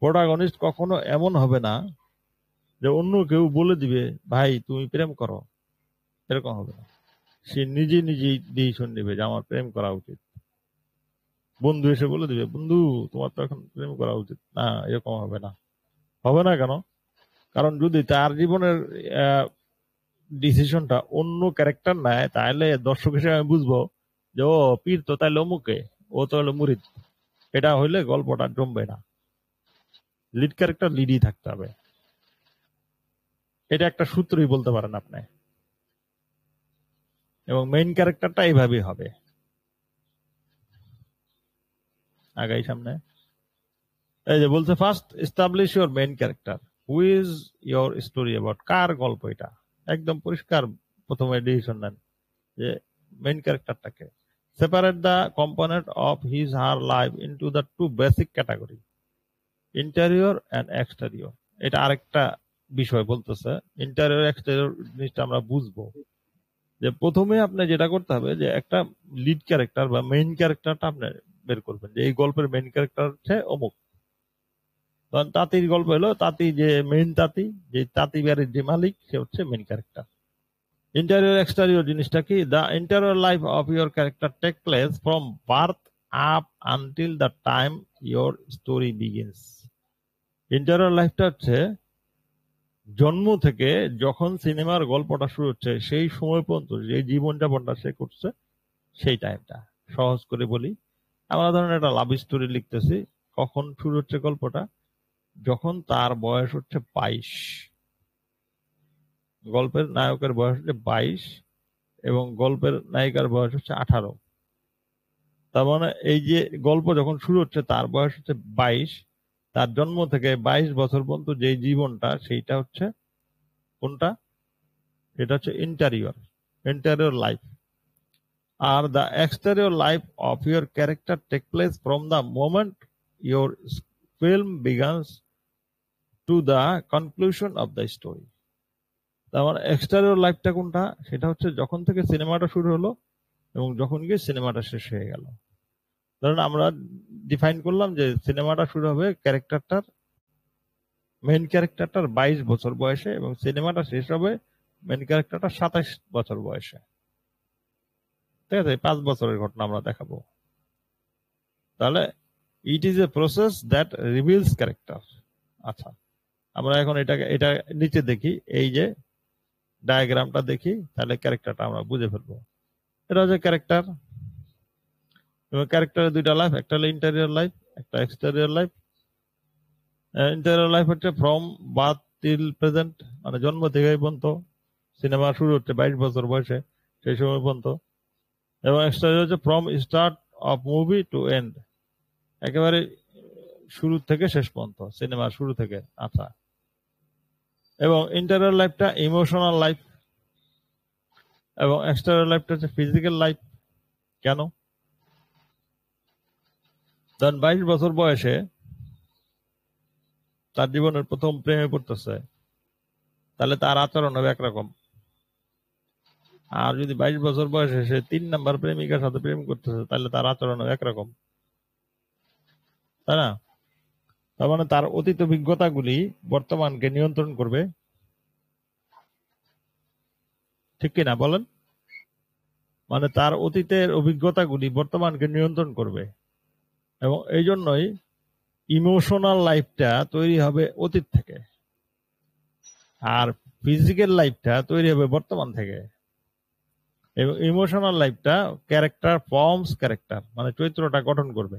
[SPEAKER 1] প্রোটাগনিস্ট কখনো এমন হবে না যে অন্য কেউ বলে দিবে ভাই তুমি প্রেম করো, এরকম হবে না। সে নিজেই ডিসিশন নেবে যে আমার প্রেম করা উচিত। বন্ধু এসে বলে দিবে বন্ধু তোমার তো এখন প্রেম করা উচিত না, এরকম হবে না। হবে না কেন? কারণ যদি তার জীবনের ডিসিশনটা অন্য ক্যারেক্টার নেয়, তাহলে দর্শক হিসেবে আমি বুঝবো যে ও পীর তো তাইলে অমুকে, ও তো হলো মুরিদ। এটা হইলে গল্পটা জমবে না। লিড ক্যারেক্টার লিডই থাকতে হবে, এটা একটা সূত্রই বলতে পারেন আপনি। এবং মেইন ক্যারেক্টারটা এইভাবেই হবে। আগাই সামনে। এই যে বলছে first establish your main character, who is your story about, কার গল্প এটা, একদম পরিষ্কার প্রথমে ডিসিশন নেন যে মেইন ক্যারেক্টারটাকে। Separate the component of his her life into the two basic category, interior and exterior. এটা আরেকটা বিষয় বলতেছে, ইন্টেরিয়র এক্সটেরিয়র জিনিসটা আমরা বুঝবো। যে প্রথমে আপনি যেটা করতে হবে যে একটা লিড ক্যারেক্টার বা মেইন ক্যারেক্টারটা আপনি বের করবেন, যে এই গল্পের মেইন ক্যারেক্টার হচ্ছে অমুক। কারণ তাঁতির গল্প হলো তাঁতি, যে মেইন তাঁতি, যে তাঁতি বাড়ির যে মালিক, সে হচ্ছে মেইন ক্যারেক্টার। ইন্টেরিয়র এক্সটেরিয়র জিনিসটা কি? The interior life of your character take place from birth up until the time your story begins. Interior লাইফটা হচ্ছে জন্ম থেকে যখন সিনেমার গল্পটা শুরু হচ্ছে সেই সময় পর্যন্ত যে জীবনযাপনটা সে করছে সেই টাইমটা। সহজ করে বলি, আমরা ধরেন একটা লাভ স্টোরি লিখতেছি, কখন শুরু হচ্ছে গল্পটা? যখন তার বয়স হচ্ছে 22, গল্পের নায়কের বয়স হচ্ছে 22 এবং গল্পের নায়িকার বয়স হচ্ছে 18। তার মানে এই যে গল্প যখন শুরু হচ্ছে তার বয়স হচ্ছে 22, তার জন্ম থেকে 22 বছর পর্যন্ত যে জীবনটা সেইটা হচ্ছে কোনটা? এটা হচ্ছে ইন্টেরিয়র লাইফ। আর the exterior life of your character take place from the moment your film begins to the conclusion of the story. তার মানে এক্সটেরিয়র লাইফটা কোনটা? সেটা হচ্ছে যখন থেকে সিনেমাটা শুরু হলো এবং যখন গিয়ে সিনেমাটা শেষ হয়ে গেল। ধরুন আমরা ডিফাইন করলাম যে সিনেমাটা শুরু হবে মেইন ক্যারেক্টারটার 22 বছর বয়সে এবং সিনেমাটা শেষ হবে মেইন ক্যারেক্টারটা 27 বছর বয়সে। ঠিক আছে, 5 বছরের ঘটনা আমরা দেখাবো। তাহলে it is a process that reveals character. আচ্ছা, আমরা এখন এটা নিচে দেখি, এই যে ডায়াগ্রামটা দেখি, তাহলে ক্যারেক্টারটা আমরা বুঝে ফেলবো। এটা হচ্ছে ক্যারেক্টার এবং ক্যারেক্টারের দুইটা লাইফ, একটা হলো ইন্টেরিয়র লাইফ, একটা এক্সটেরিয়র লাইফ। ইন্টেরিয়র লাইফ হচ্ছে ফ্রম বার্থ টিল প্রেজেন্ট, মানে জন্ম থেকে পর্যন্ত, সিনেমা শুরু হচ্ছে 22 বছর বয়সে সেই সময় পর্যন্ত। এবং এক্সটেরিয়র হচ্ছে from start of movie to end, একেবারে শুরু থেকে শেষ পর্যন্ত, সিনেমার শুরু থেকে। আচ্ছা, এবং ইন্টেরিয়র লাইফটা ইমোশনাল লাইফ এবং এক্সটেরিয়র লাইফটা হচ্ছে ফিজিক্যাল লাইফ। কেন? ধরেন 22 বছর বয়সে তার জীবনের প্রথম প্রেমে পড়তেছে, তাহলে তার আচরণ হবে একরকম। আর যদি 22 বছর বয়সে সে 3 নাম্বার প্রেমিকার সাথে প্রেম করতেছে, তাহলে তার আচরণ হবে একরকম, তাই না? তার মানে তার অতীত অভিজ্ঞতাগুলি বর্তমানকে নিয়ন্ত্রণ করবে, ঠিক কিনা বলেন? মানে তার অতীতের অভিজ্ঞতাগুলি বর্তমানকে নিয়ন্ত্রণ করবে এবং এই জন্যই ইমোশনাল লাইফটা তৈরি হবে অতীত থেকে আর ফিজিক্যাল লাইফটা তৈরি হবে বর্তমান থেকে। এবং ইমোশনাল লাইফটা ক্যারেক্টার ফর্মস ক্যারেক্টার, মানে চরিত্রটা গঠন করবে,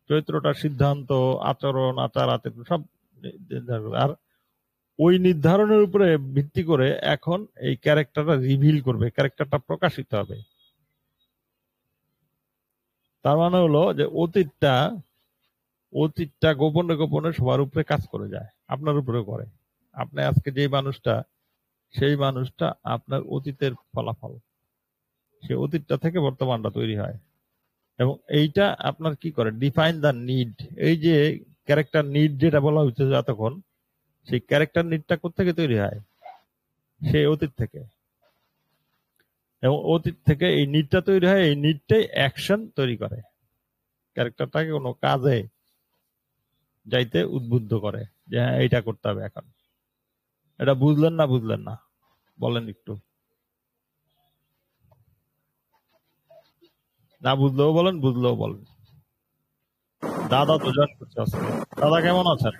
[SPEAKER 1] চরিত্রটার সিদ্ধান্ত, আচরণ, আচার আচরণ সব নির্ধারণ করবে। আর ওই নির্ধারণের উপরে ভিত্তি করে এখন এই ক্যারেক্টারটা রিভিল করবে, ক্যারেক্টারটা প্রকাশিত হবে। তার মানে হলো যে অতীতটা গোপনে গোপনে সবার উপরে কাজ করে যায়, আপনার উপরে করে। আপনি আজকে যে মানুষটা, সেই মানুষটা আপনার অতীতের ফলাফল, সেই অতীতটা থেকে বর্তমানটা তৈরি হয়। এবং এইটা আপনার কি করে? Define the need. এই যে ক্যারেক্টার নিড যেটা বলা হচ্ছে এতক্ষণ, সেই ক্যারেক্টার নিডটা কোত্থেকে তৈরি হয়? সেই অতীত থেকে। এবং অতীত থেকে এই নিডটা তৈরি হয়, এই নিডটাই অ্যাকশন তৈরি করে, ক্যারেক্টারটাকে কোনো কাজে যাইতে উদ্বুদ্ধ করে যে হ্যাঁ এইটা করতে হবে এখন। এটা বুঝলেন না বলেন একটু? না বুঝলেও বলেন, বুঝলেও বলেন। দাদা তো জয়েন করছে আজকে। দাদা কেমন আছেন?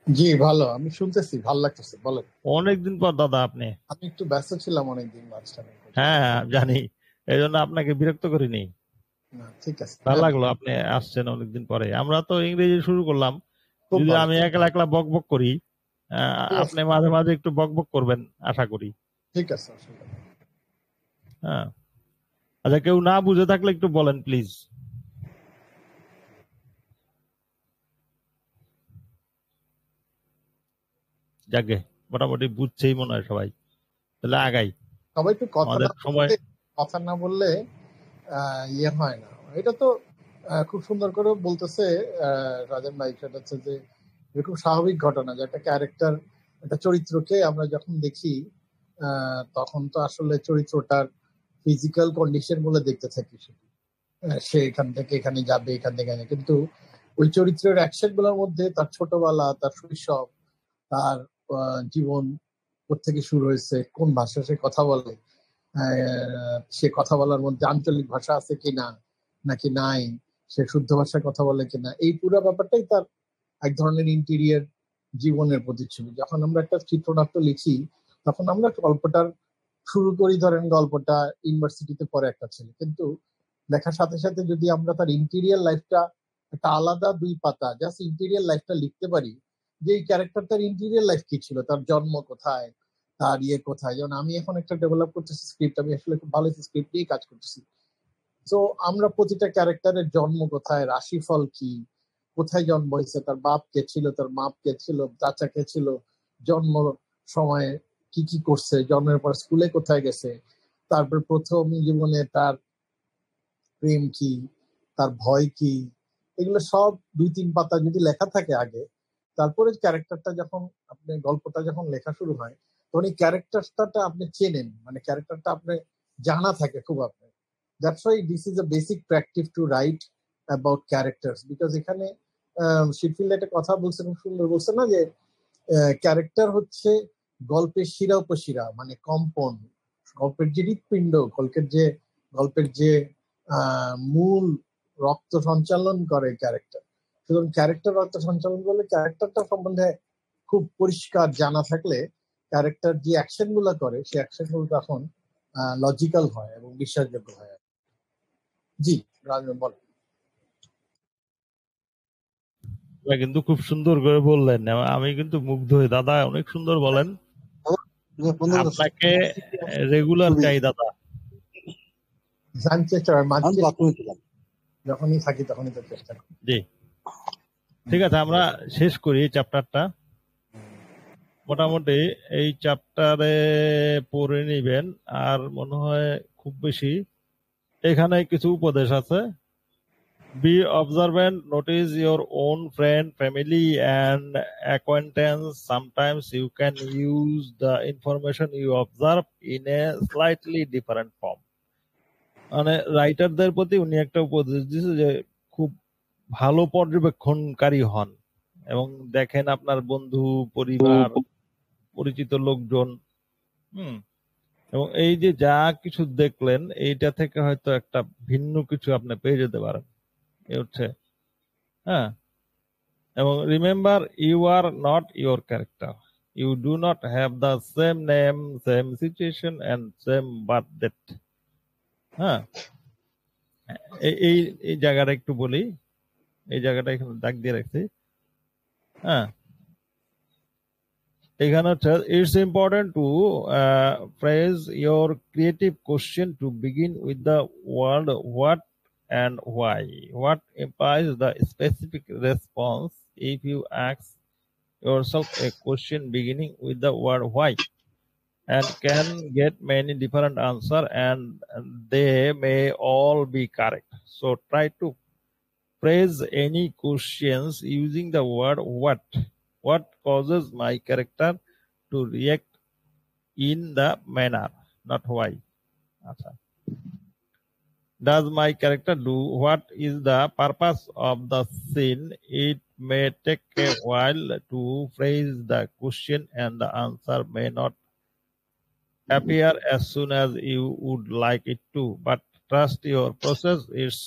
[SPEAKER 3] জি ভালো, আমি শুনতেছি, ভালো লাগতেছে, বলেন।
[SPEAKER 1] অনেকদিন পর দাদা আপনি।
[SPEAKER 3] আমি একটু ব্যস্ত ছিলাম অনেকদিন মাঝখানে।
[SPEAKER 1] হ্যাঁ জানি, এই জন্য আপনাকে বিরক্ত করিনি।
[SPEAKER 3] না, ঠিক আছে,
[SPEAKER 1] ভালো
[SPEAKER 3] হ্যাঁ,
[SPEAKER 1] লাগলো আপনি আসছেন অনেকদিন পরে। আমরা তো ইংরেজি শুরু করলাম,
[SPEAKER 3] খুব
[SPEAKER 1] যদি
[SPEAKER 3] ভালো।
[SPEAKER 1] আমি একলা একলা বক বক করি,
[SPEAKER 3] ঠিক আছে,
[SPEAKER 1] আপনি মাঝে মাঝে একটু বক বক করবেন আশা করি।
[SPEAKER 3] ঠিক আছে, অসুবিধা নেই।
[SPEAKER 1] হ্যাঁ, আচ্ছা, কেউ না বুঝে থাকলে একটু বলেন প্লিজ। যাকে মোটামুটি বুঝছেই মনে হয় সবাই, তাহলে আগাই।
[SPEAKER 3] সবাই একটু
[SPEAKER 1] আমাদের সময়
[SPEAKER 3] কথা না বললে ইয়ে হয় না। এটা তো খুব সুন্দর করে বলতেছে রাজেন ভাই, সেটা হচ্ছে যে খুব স্বাভাবিক ঘটনা যে একটা ক্যারেক্টার, একটা চরিত্রকে আমরা যখন দেখি তখন তো আসলে চরিত্রটার ফিজিক্যাল কন্ডিশন গুলো দেখতে থাকি শুধু। সে এখান থেকে এখানে যাবে, এখান থেকে এখানে, কিন্তু ওই চরিত্রের অ্যাকশন গুলোর মধ্যে তার ছোটবেলা, তার শৈশব, তার জীবন কোত্থেকে শুরু হয়েছে, কোন ভাষা সে কথা বলে, সে কথা বলার মধ্যে আঞ্চলিক ভাষা আছে কিনা নাকি নাই, সে শুদ্ধ ভাষায় কথা বলে কিনা, এই পুরো ব্যাপারটাই তার এক ধরনের ইন্টেরিয়র জীবনের প্রতিচ্ছবি। যখন আমরা একটা চিত্রনাট্য লিখি তখন আমরা গল্পটার শুরু করি, ধরেন গল্পটা ইউনিভার্সিটিতে পড়ে একটা ছেলে, কিন্তু লেখার সাথে সাথে যদি আমরা তার ইন্টেরিয়র লাইফটা একটা আলাদা 2 পাতা জাস্ট ইন্টেরিয়র লাইফটা লিখতে পারি, যে এই ক্যারেক্টারটার ইন্টেরিয়র লাইফ কি ছিল, তার জন্ম কোথায়, তার কোথায়। যেমন আমি এখন একটা ডেভেলপ করতেছি স্ক্রিপ্ট, আমি আসলে খুব ভালো স্ক্রিপ্ট নিয়ে কাজ করতেছি। তো আমরা প্রতিটা ক্যারেক্টারের জন্ম কোথায়, রাশিফল কি, কোথায় জন্ম হয়েছে, তার বাপ কে ছিল, তার মা কে ছিল, চাচা কে ছিল, জন্ম সময়ে কি কি করছে, জন্মের পর স্কুলে কোথায় গেছে, তারপর প্রথম জীবনে তার প্রেম কি, তার ভয় কি, এগুলো সব 2-3 পাতা যদি লেখা থাকে আগে, তারপরে ক্যারেক্টারটা যখন আপনি গল্পটা যখন লেখা শুরু হয় তখন এই ক্যারেক্টারটা আপনি চেনেন, মানে ক্যারেক্টারটা আপনি জানা থাকে খুব আপনার। That's why this is a basic practice to write about characters, because এখানে শিটফিল্ড একটা কথা বলছেন, খুব সুন্দর বলছে না, যে ক্যারেক্টার হচ্ছে গল্পের শিরা উপশিরা, মানে কম্পন, গল্পের যে হৃৎপিণ্ড, গল্পের যে মূল রক্ত সঞ্চালন করে ক্যারেক্টার। সুতরাং ক্যারেক্টার রক্ত সঞ্চালন করলে ক্যারেক্টারটা সম্বন্ধে খুব পরিষ্কার জানা থাকলে ক্যারেক্টার যে অ্যাকশন গুলো করে সেই অ্যাকশন গুলো তখন লজিক্যাল হয় এবং বিশ্বাসযোগ্য হয়। জি রাজন বলেন।
[SPEAKER 1] কিন্তু খুব সুন্দর করে বললেন, আমি কিন্তু মুগ্ধ হই। দাদা অনেক সুন্দর বলেন, আপনাকে রেগুলার চাই দাদা।
[SPEAKER 3] যখনই থাকি তখনই তো চেষ্টা করি।
[SPEAKER 1] জি ঠিক আছে, আমরা শেষ করি এই চ্যাপ্টারটা। মোটামুটি এই চ্যাপ্টারে পড়ে নিবেন, আর মনে হয় খুব বেশি এখানে কিছু উপদেশ আছে। Be observant, notice your own friend, family and acquaintance. Sometimes you can use the information you observe in a slightly different form. মানে রাইটারদের প্রতি উনি একটা উপদেশ দিয়েছে যে খুব ভালো পর্যবেক্ষণকারী হন এবং দেখেন আপনার বন্ধু, পরিবার, পরিচিত লোকজন, এবং এই যে যা কিছু দেখলেন এইটা থেকে হয়তো একটা ভিন্ন কিছু আপনি পেয়ে যেতে পারেন। এই হচ্ছে, হ্যাঁ। এবং remember, you are not your character, you do not have the same name, same situation and same birth date. হ্যাঁ, এই এই জায়গাটা একটু বলি, এই জায়গাটা এখানে দাগ দিয়ে রাখছি। হ্যাঁ, এখানে হচ্ছে it's important to phrase your creative question to begin with the word what and why. What implies the specific response if you ask yourself a question beginning with the word why, and can get many different answers and they may all be correct. So try to phrase any questions using the word what. What causes my character to react in the manner, not why. Achha. Does my character do? What is the purpose of the scene? It may take a while to phrase the question and the answer may not appear as soon as you would like it to, but trust your process is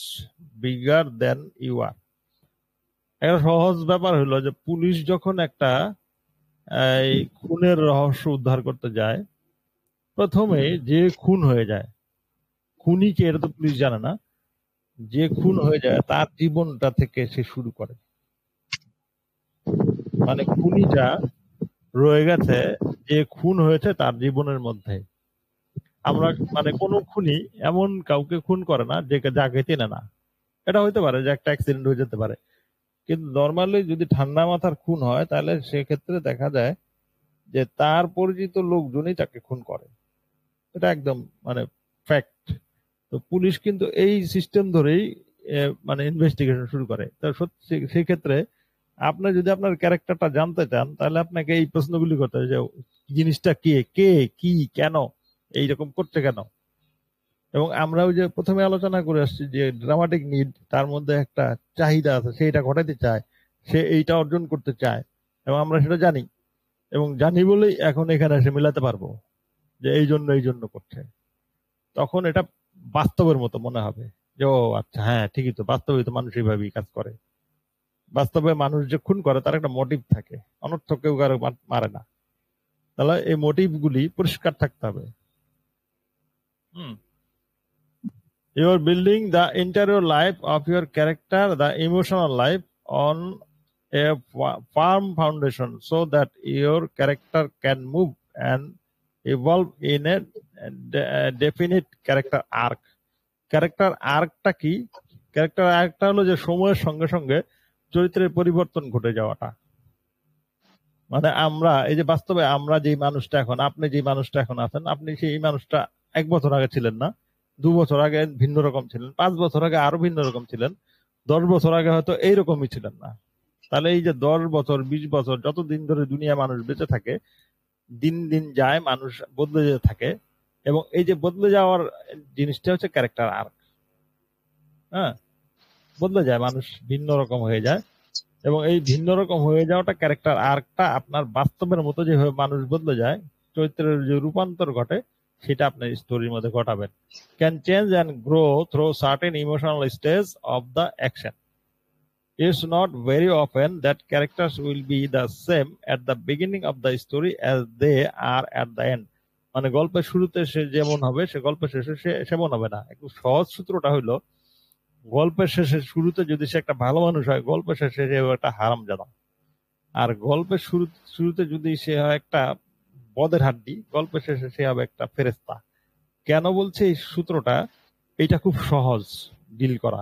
[SPEAKER 1] bigger than you are. একটা সহজ ব্যাপার হলো যে police যখন একটা এই খুনের রহস্য উদ্ধার করতে যায়, প্রথমে যে খুন হয়ে যায়, খুনি কে এটা তো পুলিশ জানে না, যে খুন হয়ে যায় তার জীবনটা থেকে সে শুরু করে। মানে খুনিটা রয়ে গেছে যে খুন হয়েছে তার জীবনের মধ্যে। আমরা মানে কোন খুনি এমন কাউকে খুন করে না যে যাকে চেনে না। এটা হইতে পারে যে একটা অ্যাক্সিডেন্ট হয়ে যেতে পারে, কিন্তু নর্মালি যদি ঠান্ডা মাথার খুন হয় তাহলে সেক্ষেত্রে দেখা যায় যে তার পরিচিত লোকজনই তাকে খুন করে। এটা একদম মানে ফ্যাক্ট। তো পুলিশ কিন্তু এই সিস্টেম ধরেই মানে ইনভেস্টিগেশন শুরু করে। তো সেই ক্ষেত্রে আপনি যদি আপনার ক্যারেক্টারটা জানতে চান তাহলে আপনাকে এই প্রশ্নগুলি করতে হবে যে জিনিসটা কে, কি, কেন, এইরকম করছে কেন। এবং আমরা ওই যে প্রথমে আলোচনা করে আসছি যে ড্রামাটিক নিড, তার মধ্যে একটা চাহিদা আছে, সেইটা ঘটাতে চায়, সে এইটা অর্জন করতে চায় এবং আমরা সেটা জানি, এবং জানি বলেই এখন এখানে এসে মিলাতে পারবো যে এই জন্য করছে। তখন এটা বাস্তবের মতো মনে হবে যে ও আচ্ছা, হ্যাঁ ঠিকই তো, বাস্তবে তো মানুষ এইভাবেই কাজ করে। বাস্তবে মানুষ যে খুন করে তার একটা মোটিভ থাকে, অনর্থক কেউ কারো মারে না। তাহলে এই মোটিভ গুলি পরিষ্কার থাকতে হবে। হুম। You are building the interior life of your character, the emotional life, on a firm foundation so that your character can move and evolve in a definite character arc. Character আর্কটা কি? Character আর্কটা হলো যে সময়ের সঙ্গে সঙ্গে চরিত্রের পরিবর্তন ঘটে যাওয়াটা। মানে আমরা এই যে বাস্তবে আমরা যে মানুষটা এখন, আপনি যে মানুষটা এখন আছেন, আপনি সেই মানুষটা 1 বছর আগে ছিলেন না, 2 বছর আগে ভিন্ন রকম ছিলেন, 5 বছর আগে আরো ভিন্ন রকম ছিলেন, 10 বছর আগে হয়তো এইরকমই ছিলেন না। তাহলে এই যে 10 বছর 20 বছর যতদিন ধরে দুনিয়া মানুষ বেঁচে থাকে, দিন দিন যায়, মানুষ বদলে যেতে থাকে, এবং এই যে বদলে যাওয়ার জিনিসটা হচ্ছে ক্যারেক্টার আর্ক। হ্যাঁ, বদলে যায়, মানুষ ভিন্ন রকম হয়ে যায়, এবং এই ভিন্ন রকম হয়ে যাওয়াটা ক্যারেক্টার আর্কটা আপনার বাস্তবের মতো যেভাবে মানুষ বদলে যায়, চরিত্রের যে রূপান্তর ঘটে, সেটা আপনার স্টোরির মধ্যে ঘটাবেন। Can change and grow through certain emotional stage of the action. It's not very often that characters will be the same at the beginning of the story as they are at the end. মানে গল্পের শুরুতে সে যেমন হবে, সে গল্পের শেষে সে সেমন হবে না। একটু সহজ সূত্রটা হইলো, গল্পের শেষে শুরুতে যদি সে একটা ভালো মানুষ হয়, গল্পের শেষে সে একটা হারামজাদা। আর গল্পের শুরুতে যদি সে হয় একটা বদের হাড্ডি, গল্পের শেষে সে হবে একটা ফেরেস্তা। কেন বলছে এই সূত্রটা? এটা খুব সহজ ডিল করা,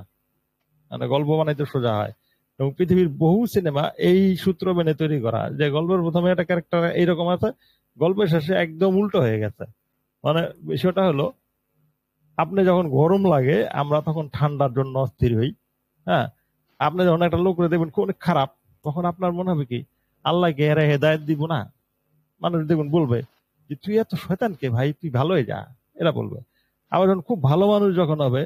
[SPEAKER 1] মানে গল্প বানাইতে সোজা হয়। এবং পৃথিবীর বহু সিনেমা এই সূত্র মেনে তৈরি করা, যে গল্পের প্রথমে একটা ক্যারেক্টার এইরকম আছে, গল্পের শেষে একদম উল্টো হয়ে গেছে। মানে বিষয়টা হলো, আপনি যখন গরম লাগে আমরা তখন ঠান্ডার জন্য অস্থির হই। হ্যাঁ, আপনি যখন একটা লোক দেখবেন খুব খারাপ, তখন আপনার মনে হবে কি, আল্লাহকে এরা হেদায়েত দিব না? মানুষ দেখুন বলবে যে তুই এত শয়তান কে ভাই, তুই ভালো হয়ে যা, এরা বলবে। আবার যখন খুব ভালো মানুষ যখন হবে,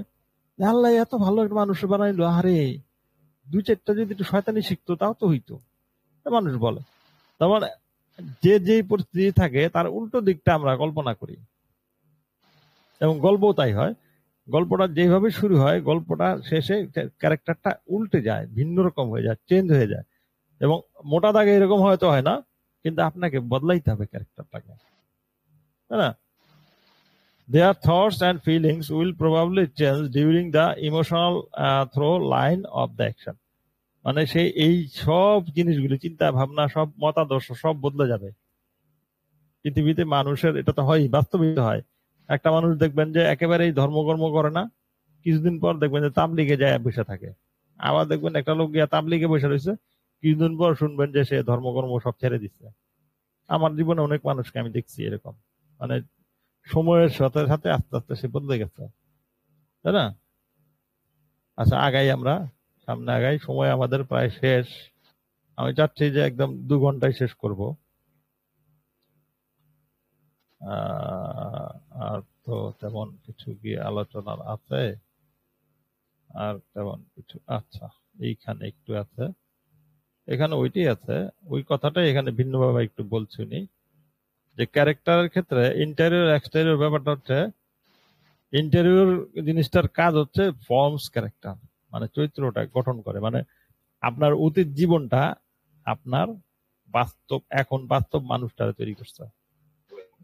[SPEAKER 1] আল্লাহ এত ভালো একটা মানুষ বানাইলো, আরে 2-4টা যদি একটু শয়তানি শিখতো তাও তো হইতো, মানুষ বলে। তার মানে যে যেই পরিস্থিতি থাকে তার উল্টো দিকটা আমরা কল্পনা করি, এবং গল্পও তাই হয়। গল্পটা যেভাবে শুরু হয়, গল্পটা শেষে ক্যারেক্টারটা উল্টে যায়, ভিন্ন রকম হয়ে যায়, চেঞ্জ হয়ে যায়। এবং মোটা দাগে এরকম হয়তো হয় না, কিন্তু আপনাকে বদলাইতে হবে ক্যারেক্টারটাকে, তাই না? Their thoughts and feelings will probably change during the emotional through line of the action. মানে সেই এই সব জিনিসগুলি, চিন্তা ভাবনা, সব মতাদর্শ সব বদলে যাবে। পৃথিবীতে মানুষের এটা তো হয়, বাস্তবিক হয়। একটা মানুষ দেখবেন যে একেবারেই ধর্মকর্ম করে না, কিছুদিন পর দেখবেন যে তাবলিগে যায় বসে থাকে। আবার দেখবেন একটা লোক গিয়া তাবলিগে বসে রয়েছে, কিছুদিন পর শুনবেন যে সে ধর্মকর্ম সব ছেড়ে দিচ্ছে। আমার জীবনে অনেক মানুষকে আমি দেখছি এরকম, মানে সময়ের সাথে সাথে আস্তে আস্তে সে বদলে গেছে, তাই না? আচ্ছা, আগাই আমরা, সামনে আগাই, সময় আমাদের প্রায় শেষ। আমি চাচ্ছি যে একদম 2 ঘন্টায় শেষ করব। আর তো তেমন কিছু কি আলোচনার আছে? আর তেমন কিছু, আচ্ছা এইখানে একটু আছে, এখানে ওইটাই আছে, ওই কথাটাই এখানে ভিন্নভাবে একটু বলছি। যে ক্যারেক্টারের ক্ষেত্রে ইন্টেরিয়র এক্সটেরিয়র ব্যাপারটা হচ্ছে, ইন্টেরিয়র জিনিসটার কাজ হচ্ছে ফর্মস ক্যারেক্টার, মানে চরিত্রটা গঠন করে। মানে আপনার অতীত জীবনটা আপনার বাস্তব, এখন বাস্তব মানুষটারে তৈরি করছে।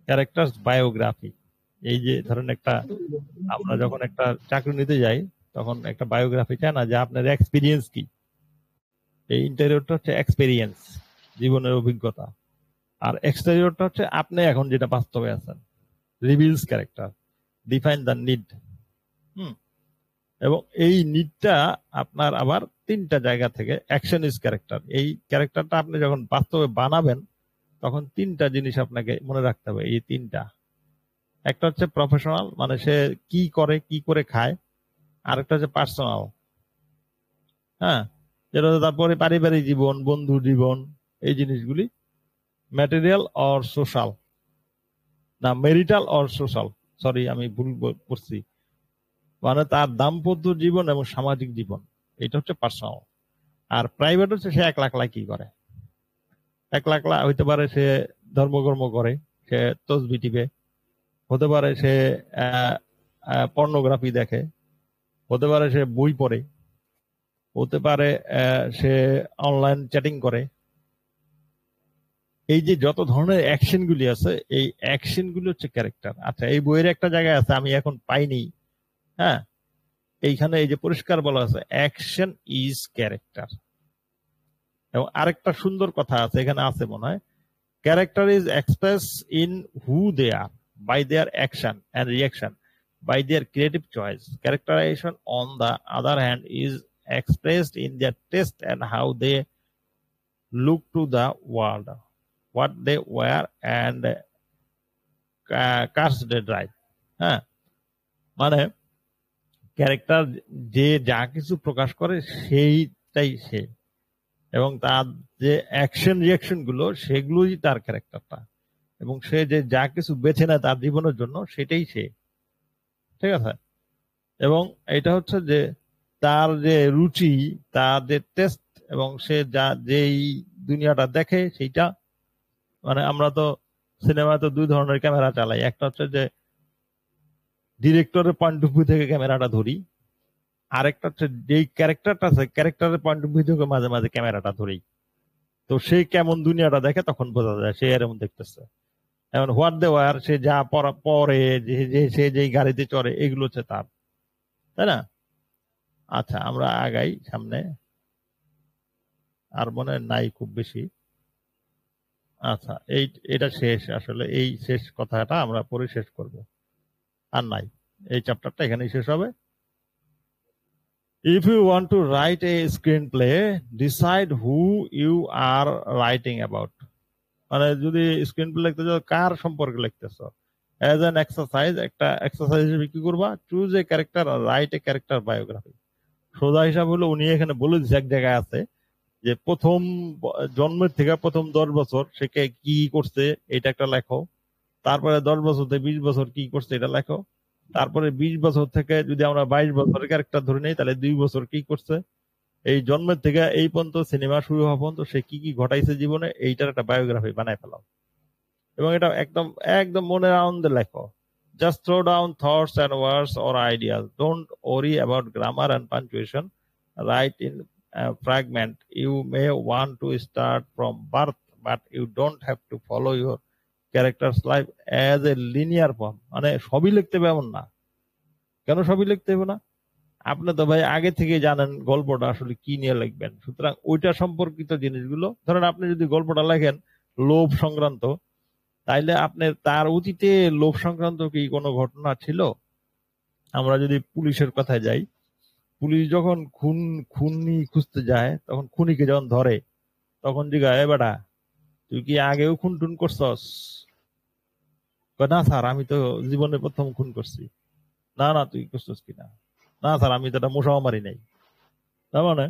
[SPEAKER 1] ক্যারেক্টার বায়োগ্রাফি, এই যে ধরেন একটা, আমরা যখন একটা চাকরি নিতে যাই তখন একটা বায়োগ্রাফি চায় না, যে আপনার এক্সপিরিয়েন্স কি। এই ইন্টেরিয়রটা হচ্ছে এক্সপিরিয়েন্স, জীবনের অভিজ্ঞতা। আর এক্সটেরিয়রটা হচ্ছে আপনি এখন যেটা বাস্তবে আছেন, reveals character, define the need. এবং এই নিডটা আপনার আবার 3টা জায়গা থেকে, অ্যাকশন ইজ ক্যারেক্টার, এই ক্যারেক্টারটা আপনি যখন বাস্তবে বানাবেন তখন 3টা জিনিস আপনাকে মনে রাখতে হবে। এই 3টা, একটা হচ্ছে প্রফেশনাল, মানে সে কি করে, কি করে খায়। আরেকটা হচ্ছে পার্সোনাল, হ্যাঁ, যেটা হচ্ছে তারপরে পারিবারিক জীবন, বন্ধু জীবন, এই জিনিসগুলি। ম্যাটেরিয়াল অর সোশ্যাল, না মেরিটাল অর সোশ্যাল, সরি আমি ভুল করছি, মানে তার দাম্পত্য জীবন এবং সামাজিক জীবন, এটা হচ্ছে পার্সোনাল। আর প্রাইভেট হচ্ছে সে একলা কি করে। একলা হইতে পারে সে ধর্মকর্ম করে, সে তসবি টিপে, হতে পারে সে পর্নোগ্রাফি দেখে, হতে পারে সে বই পড়ে, হতে পারে সে অনলাইন চ্যাটিং করে। এই যে যত ধরনের অ্যাকশন গুলি আছে, এই অ্যাকশন গুলি হচ্ছে ক্যারেক্টার। আচ্ছা, এই বইয়ের একটা জায়গায় আছে, আমি এখন পাইনি, হ্যাঁ, এইখানে এই যে পরিষ্কার বলা আছে অ্যাকশন ইজ ক্যারেক্টার। এবং আরেকটা সুন্দর কথা আছে এখানে, আছে মনে হয়, character is express in who they are by their action and reaction by their creative choice. Characterisation on the other hand is expressed in their taste and how they look to the world, what they wear and cars they drive। হ্যাঁ, মানে character যে যা কিছু প্রকাশ করে সেইটাই সে, এবং তার যে অ্যাকশন রিয়াকশন গুলো সেগুলোই তার ক্যারেক্টারটা, এবং সে যে যা কিছু বেছে নেয় তার জীবনের জন্য সেটাই সে। ঠিক আছে? এবং এটা হচ্ছে যে তার যে রুচি, তার যে টেস্ট, এবং সে যা যেই দুনিয়াটা দেখে সেইটা, মানে আমরা তো সিনেমাতে দুই ধরনের ক্যামেরা চালাই। একটা হচ্ছে যে ডিরেক্টরের পয়েন্ট অফ ভিউ থেকে ক্যামেরাটা ধরি, আরেকটা হচ্ছে যেই ক্যারেক্টারটা আছে ক্যারেক্টারের পয়েন্ট অফ ভিউ থেকে মাঝে মাঝে ক্যামেরাটা ধরি। তো সে কেমন দুনিয়াটা দেখে তখন বোঝা যায় সে এরকম দেখতেছে। এখন হোয়াট দে ওয়ার, সে যা পরে, সে যেই গাড়িতে চড়ে, এগুলো হচ্ছে তার, তাই না? আচ্ছা, আমরা আগাই সামনে, আর মনে নাই খুব বেশি। আচ্ছা, এটা শেষ, আসলে এই শেষ কথাটা আমরা পরে শেষ করব, আর নাই, এই চ্যাপ্টারটা এখানেই শেষ হবে। If you want to write a screenplay, decide who you are writing about। মানে যদি স্ক্রিন প্লে লিখতে চাও, কার সম্পর্কে লিখতেছো। অ্যাজ অ্যান এক্সারসাইজ, একটা এক্সারসাইজ হিসেবে কি করবা, choose a character, write a character biography. সোজা হিসাব হলো উনি এখানে বলে দিচ্ছে এক জায়গায় আছে যে প্রথম জন্মের থেকে প্রথম 10 বছর সে কি করছে এটা একটা লেখো, তারপরে 10 বছর থেকে 20 বছর কি করছে এটা লেখো, তারপরে 20 বছর থেকে যদি আমরা 22 বছরের ক্যারেক্টার ধরে নেই তাহলে 2 বছর কি করছে, এই জন্মের থেকে এই পর্যন্ত সিনেমা শুরু হওয়া পর্যন্ত সে কি কি ঘটাইছে জীবনে, এইটার একটা বায়োগ্রাফি বানায় ফেলাও। এবং এটা একদম একদম মনের আনন্দে লেখো। Just throw down thoughts and words or ideas, don't worry about grammar and punctuation, write in fragment. You may want to start from birth, but you don't have to follow your character's life as a linear form। মানে সবই লিখতে হবে এমন না। কেন সবই লিখতে হবে না? আপনি তো ভাই আগে থেকে জানেন গল্পটা আসলে কি নিয়ে লিখবেন, সুতরাং ওইটা সম্পর্কিত জিনিসগুলো, ধরেন আপনি যদি গল্পটা লেখেন লোভ সংক্রান্ত, তাইলে আপনার তার অতীতে লোভ সংক্রান্ত কি কোনো ঘটনা ছিল? আমরা যদি পুলিশের কথায় যাই, পুলিশ যখন খুনি খুঁজতে যায়, তখন খুনিকে যখন ধরে তখন জিজ্ঞাসা, বেটা তুই কি আগেও খুন টুন করছস? না স্যার, আমি তো জীবনে প্রথম খুন করছি। না না, তুই করছস কিনা? না স্যার, আমি তো এটা মশাও মারি নাই। তার মানে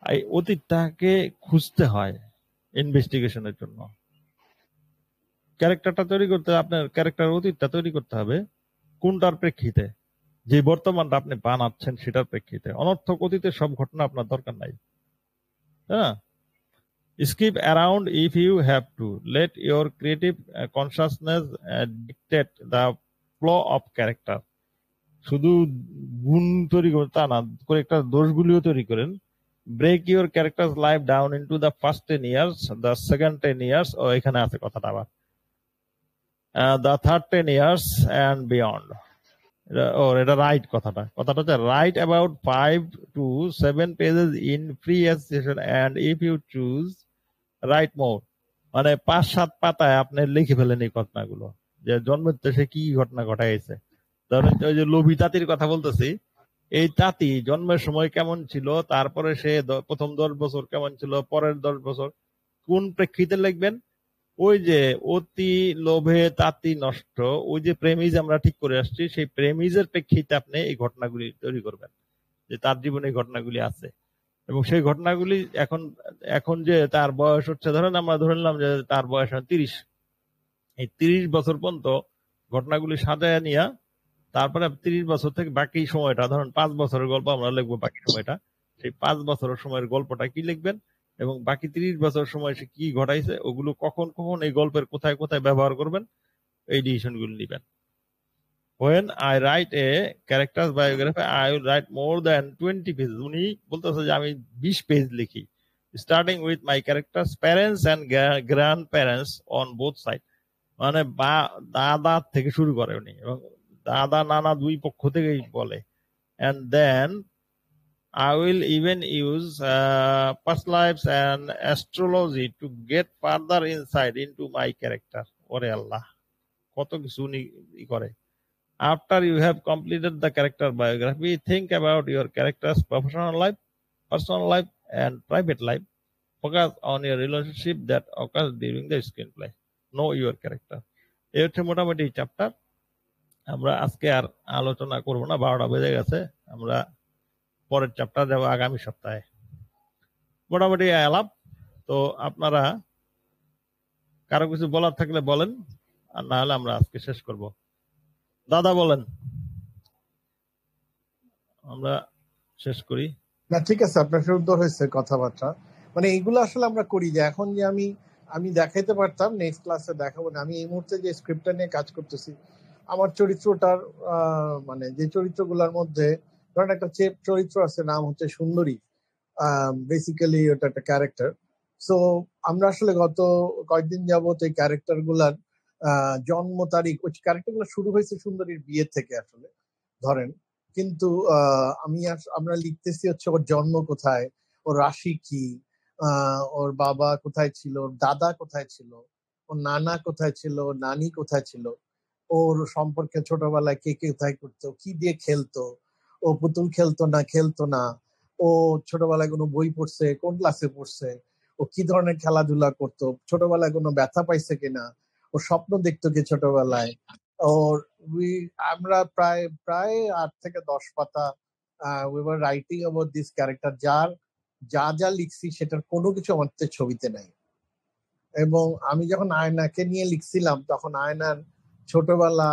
[SPEAKER 1] এই অতীতটাকে খুঁজতে হয় ইনভেস্টিগেশনের জন্য। ক্যারেক্টারটা তৈরি করতে আপনার ক্যারেক্টার অতীতটা তৈরি করতে হবে কোনটার প্রেক্ষিতে, যে বর্তমানটা আপনি বানাচ্ছেন সেটার প্রেক্ষিতে। অনর্থক অতীতের সব ঘটনা আপনার দরকার নাই, হ্যাঁ। Skip around if you have to. Let your creative consciousness dictate the flow of character। শুধু গুণ তৈরি করে তা না, ক্যারেক্টার দোষগুলিও তৈরি করেন। Break your character's life down into the first 10 years, the second 10 years, ও এখানে আছে কথাটা আবার, the third 10 years and beyond। এটা রাইট, কথাটা হচ্ছে right about 5 to 7 pages in free association, and if you choose right more. মানে 5-7 পাতায় আপনি লিখে ফেলেন এই ঘটনাগুলো, যে জন্মের সে কি ঘটনা ঘটাইছে। ধরেন ওই যে লোভী তাঁতির কথা বলতেছি, এই তাঁতি জন্মের সময় কেমন ছিল, তারপরে সে প্রথম 10 বছর কেমন ছিল, পরের 10 বছর, কোন প্রেক্ষিতে লিখবেন। ওই যে অতি লোভে তাঁতি নষ্ট, ওই যে প্রেমিজ আমরা ঠিক করে আসছি, সেই প্রেমিজের প্রেক্ষিতে আপনি এই ঘটনাগুলি তৈরি করবেন, যে তার জীবনে এই ঘটনাগুলি আছে। এবং সেই ঘটনাগুলি এখন যে তার বয়স হচ্ছে, ধরেন আমরা ধরে নিলাম যে তার বয়স 30, এই 30 বছর পর্যন্ত ঘটনাগুলি সাজায় নিয়ে, তারপরে 30 বছর থেকে বাকি সময়টা, ধরেন 5 বছরের গল্প আমরা লিখবো, বাকি সময়টা সেই 5 বছরের সময়ের গল্পটা কি লিখবেন, এবং বাকি 30 বছর সময় সে কি ঘটাইছে, ওগুলো কখন কখন এই গল্পের কোথায় কোথায় ব্যবহার করবেন, এই ডিসিশন গুলো নিবেন। when I write a character's biography, I will write more than 20 pages. উনি বলতেছে যে আমি 20 পেজ লিখি, starting with my character's parents and grandparents on both sides. মানে দাদা থেকে শুরু করে উনি, এবং দাদা নানা দুই পক্ষ থেকেই বলে। And then I will even use past lives and astrology to get further insight into my character. ওরে আল্লাহ, কত কিছু উনি করে। After you have completed the character biography, think about your character's professional life, personal life, and private life. Focus on your relationship that occurs during the screenplay. Know your character. এই হচ্ছে মোটামুটি chapter. আমরা আজকে আর আলোচনা করব না, 12টা বেজে গেছে। আমরা পরের চ্যাপ্টার যাব আগামী সপ্তাহে। মোটামুটি আলাপ। তো আপনারা কারো কিছু বলার থাকলে বলেন, আর না হলে আমরা আজকে শেষ করব। দাদা বলেন, আমরা শেষ করি।
[SPEAKER 3] না ঠিক আছে, আপনার সুন্দর হয়েছে কথাবার্তা। মানে এইগুলো আসলে আমরা করি যে এখন যে আমি দেখাইতে পারতাম, নেক্সট ক্লাসে দেখাবো না। আমি এই মুহূর্তে যে স্ক্রিপ্টটা নিয়ে কাজ করতেছি, আমার চরিত্রটার মানে যে চরিত্রগুলোর মধ্যে ধরেন একটা চরিত্র আছে, নাম হচ্ছে সুন্দরী, বেসিক্যালি ওটা একটা ক্যারেক্টার। সো আমরা আসলে গত কয়েকদিন যাবত এই ক্যারেক্টার গুলার জন্ম তারিখ, ওই ক্যারেক্টার গুলো শুরু হয়েছে সুন্দরীর বিয়ে থেকে আসলে ধরেন, কিন্তু আমরা লিখতেছি হচ্ছে ওর জন্ম কোথায়, ওর রাশি কি, ওর বাবা কোথায় ছিল, ওর দাদা কোথায় ছিল, ওর নানা কোথায় ছিল, ওর নানি কোথায় ছিল, ওর সম্পর্কে ছোটবেলায় কে কে কোথায় করতো, কি দিয়ে খেলতো, ও পুতুল খেলতো না, ও ছোটবেলায় কোনো বই পড়ছে, কোন ক্লাসে পড়ছে, ও কি ধরনের খেলাধুলা করতো, ছোটবেলায় কোনো ব্যথা পাইছে কিনা, ও স্বপ্ন দেখতো কি ছোটবেলায়। ওর আমরা প্রায় 8 থেকে 10 পাতা we were writing about this character, যা লিখছি সেটার কোনো কিছু আমাদের ছবিতে নাই। এবং আমি যখন আয়নাকে নিয়ে লিখছিলাম, তখন আয়নার ছোটবেলা,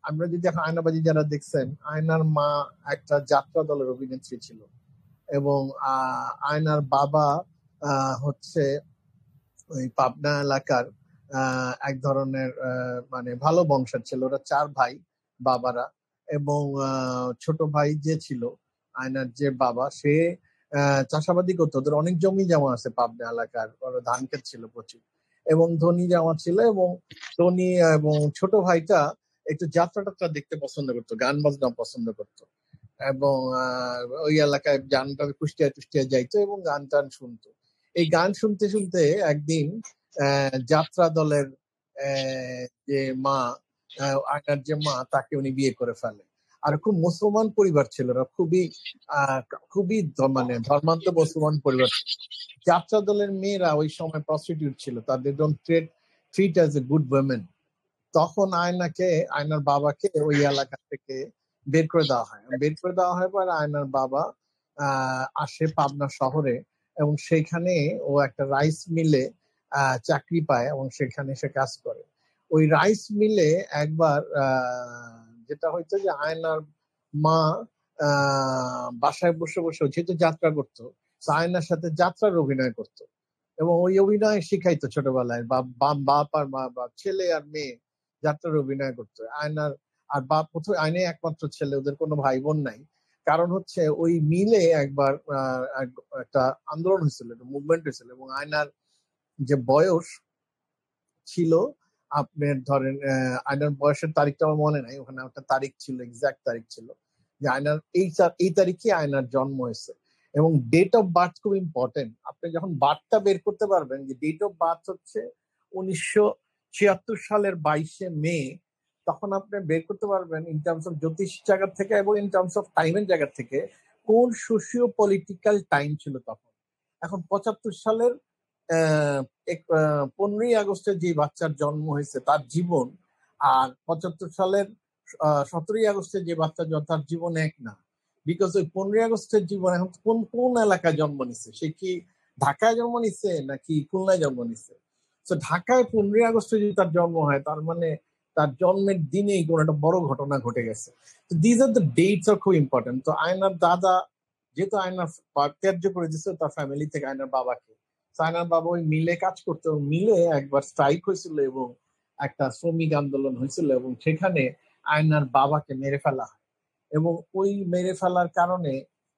[SPEAKER 3] আমরা যদি এখন আয়নাবাজি যারা দেখছেন, আয়নার মা একটা যাত্রা দলের অভিনেত্রী ছিল, এবং আয়নার বাবা হচ্ছে ওই পাবনা এলাকার এক ধরনের মানে ভালো বংশের ছিল। ওরা 4 ভাই বাবারা, এবং ছোট ভাই যে ছিল আয়নার যে বাবা, সে চাষাবাদি করতো। ওদের অনেক জমি জমা আছে পাবনা এলাকার, ওরা ধান ক্ষেত ছিল প্রচুর, এবং ধনী জমা ছিল। এবং ধনী এবং ছোট ভাইটা একটু যাত্রা টাত্রা দেখতে পছন্দ করতো, গান বাজনা পছন্দ করতো, এবং ওই এলাকায় গানটা কুষ্টিয়া যাইতো এবং গান টান শুনতো। এই গান শুনতে শুনতে একদিন যাত্রা দলের যে মা, আয়নার যে মা, তাকে উনি বিয়ে করে ফেলে। আর খুব মুসলমান পরিবার ছিল, ওরা খুবই মানে ধর্মান্ত মুসলমান পরিবার। যাত্রা দলের মেয়েরা ওই সময় প্রস্টিটিউট ছিল, তাদের treat as a good women. তখন আয়নার বাবাকে ওই এলাকা থেকে বের করে দেওয়া হয় পরে আয়নার বাবা আসে পাবনা শহরে, এবং সেখানে ও একটা রাইস মিলে চাকরি পায়, এবং সেখানে সে কাজ করে। ওই রাইস মিলে একবার যেটা হইতো যে আয়নার মা বাসায় বসে বসে যেহেতু যাত্রা করতো, আয়নার সাথে যাত্রার অভিনয় করতো, এবং ওই অভিনয় শিখাইতো ছোটবেলায়। বাপ আর মা, ছেলে আর মেয়ে যাত্রার অভিনয় করতো। আর বাপ প্রথমে আয়নাই একমাত্র ছেলে, ওদের কোনো ভাই বোন নাই। কারণ হচ্ছে ওই মিলে একবার একটা আন্দোলন হয়েছিল, একটা মুভমেন্ট হয়েছিল, এবং আয়নার যে বয়স ছিল, আপনার ধরেন আয়নার বয়সের তারিখটা আমার মনে নাই, ওখানে একটা তারিখ ছিল, এক্সাক্ট তারিখ ছিল যে আয়নার এই তারিখে আয়নার জন্ম হয়েছে। এবং ডেট অফ বার্থ খুব ইম্পর্টেন্ট। আপনি যখন বার্থটা বের করতে পারবেন যে ডেট অফ বার্থ হচ্ছে 1976 সালের 22শে মে, তখন আপনি বের করতে পারবেন ইন টার্মস অফ জ্যোতিষ জায়গা থেকে এবং ইন টার্মস অফ টাইমের জায়গা থেকে কোন সোশিও পলিটিক্যাল টাইম ছিল তখন। এখন 75 সালের 15ই আগস্টে যে বাচ্চার জন্ম হয়েছে তার জীবন, আর 75 সালের 17ই আগস্টে যে বাচ্চার তার জীবন এক না। বিকজ ওই 15ই আগস্টের জীবন এখন কোন এলাকায় জন্ম নিচ্ছে, সে কি ঢাকায় জন্ম নিচ্ছে নাকি খুলনায় জন্ম নিচ্ছে? তো ঢাকায় 15ই আগস্টে যদি তার জন্ম হয়, তার মানে তার জন্মের দিনেই কোন একটা বড় ঘটনা ঘটে গেছে। তো দিস আর দ্য ডেটস আর খুব ইম্পর্টেন্ট। তো আয়নার দাদা যেহেতু আয়নার ত্যায্য করে দিচ্ছে তার ফ্যামিলি থেকে আয়নার বাবাকে, আয়নার বাবা ওই মিলে কাজ করতো, মিলে একবার স্ট্রাইক হয়েছিল, এবং একটা শ্রমিক আন্দোলন হয়েছিল এবং সেখানে আয়নার বাবাকে মেরে ফেলা হয় এবং ওই মেরে ফেলার কারণে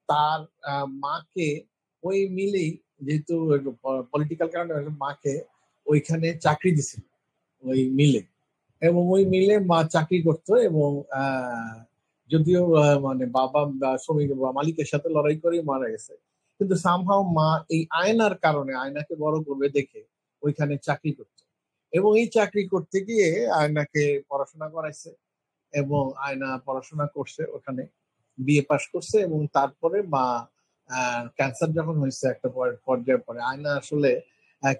[SPEAKER 3] তার মাকে ওই মিলেই, যেহেতু পলিটিক্যাল কারণে মাকে ওইখানে চাকরি দিছিল ওই মিলে, এবং ওই মিলে মা চাকরি করতো এবং যদিও মানে বাবা শ্রমিক বা মালিকের সাথে লড়াই করে মারা গেছে, কিন্তু সামহাও মা এই আয়নার কারণে, আয়নাকে বড় করবে দেখে ওইখানে চাকরি করতো এবং এই চাকরি করতে গিয়ে আয়নাকে পড়াশোনা করাইছে এবং আয়না পড়াশোনা করছে ওখানে, বিএ পাশ করছে এবং তারপরে মা ক্যান্সার যখন হয়েছে একটা পর্যায়ের পরে আয়না আসলে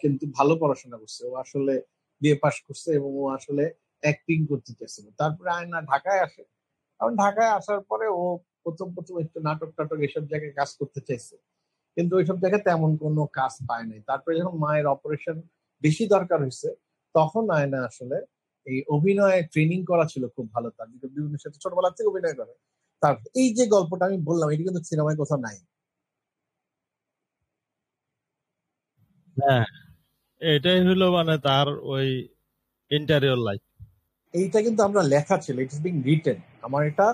[SPEAKER 3] কিন্তু ভালো পড়াশোনা করছে, ও আসলে বিএ পাশ করছে এবং ও আসলে অ্যাক্টিং করতে চাইছিল। তারপরে আয়না ঢাকায় আসে, কারণ ঢাকায় আসার পরে ও প্রথম প্রথম একটু নাটক টাটক এসব জায়গায় কাজ করতে চাইছে, কিন্তু ওইসব জায়গায় তেমন কোনো কাজ পায় নাই। তারপরে যখন মায়ের অপারেশন বেশি দরকার হয়েছে তখন আয়না আসলে এই অভিনয়ে ট্রেনিং করা ছিল খুব ভালো, তার বিভিন্ন সাথে ছোটবেলা থেকে অভিনয় করে। তার এই যে গল্পটা আমি বললাম এটা কিন্তু সিনেমায় কোথাও নাই।
[SPEAKER 1] হ্যাঁ, এটাই হলো মানে তার ওই ইন্টারিয়র লাইফ।
[SPEAKER 3] এইটা কিন্তু আমরা লেখা ছিল, ইট ইস বিং রিটেন। আমার এটা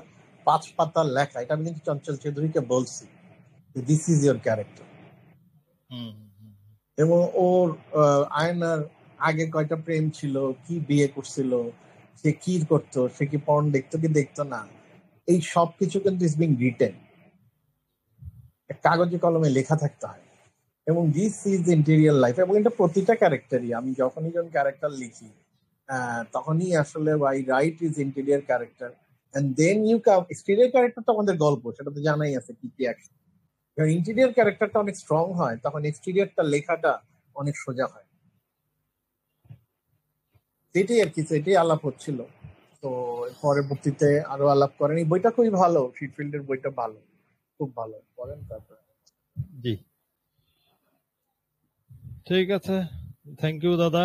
[SPEAKER 3] 5 পাতার লেখা, এটা আমি কিন্তু চঞ্চল চৌধুরীকে বলছি দিস ইজ ইয়োর ক্যারেক্টার। এবং ওর আয়নার আগে কয়টা প্রেম ছিল, কি বিয়ে করছিল, সে কি করতো, সে কি পর্ন দেখতো কি দেখতো না, এই সব কিছু কিন্তু ইজ বিং রিটেন, কাগজে কলমে লেখা থাকতে হয়। এবং দিস ইজ ইন্টেরিয়ার লাইফ, এবং এটা প্রতিটা ক্যারেক্টারই, আমি যখনই যখন ক্যারেক্টার লিখি তখনই আসলে I write is interior character and then you come exterior character. তো আমাদের গল্প সেটা তো জানাই আছে কি কি অ্যাকশন। যখন ইন্টেরিয়ার ক্যারেক্টারটা অনেক স্ট্রং হয় তখন এক্সটেরিয়রটা লেখাটা অনেক সোজা হয়। সেটাই আর কি, সেটাই আলাপ হচ্ছিল। তো পরবর্তীতে আরো আলাপ করেন। এই বইটা খুবই ভালো, ফিটফিল্ডের বইটা ভালো, খুব ভালো, পড়েন তারপরে।
[SPEAKER 1] জি, ঠিক আছে, থ্যাংক ইউ দাদা।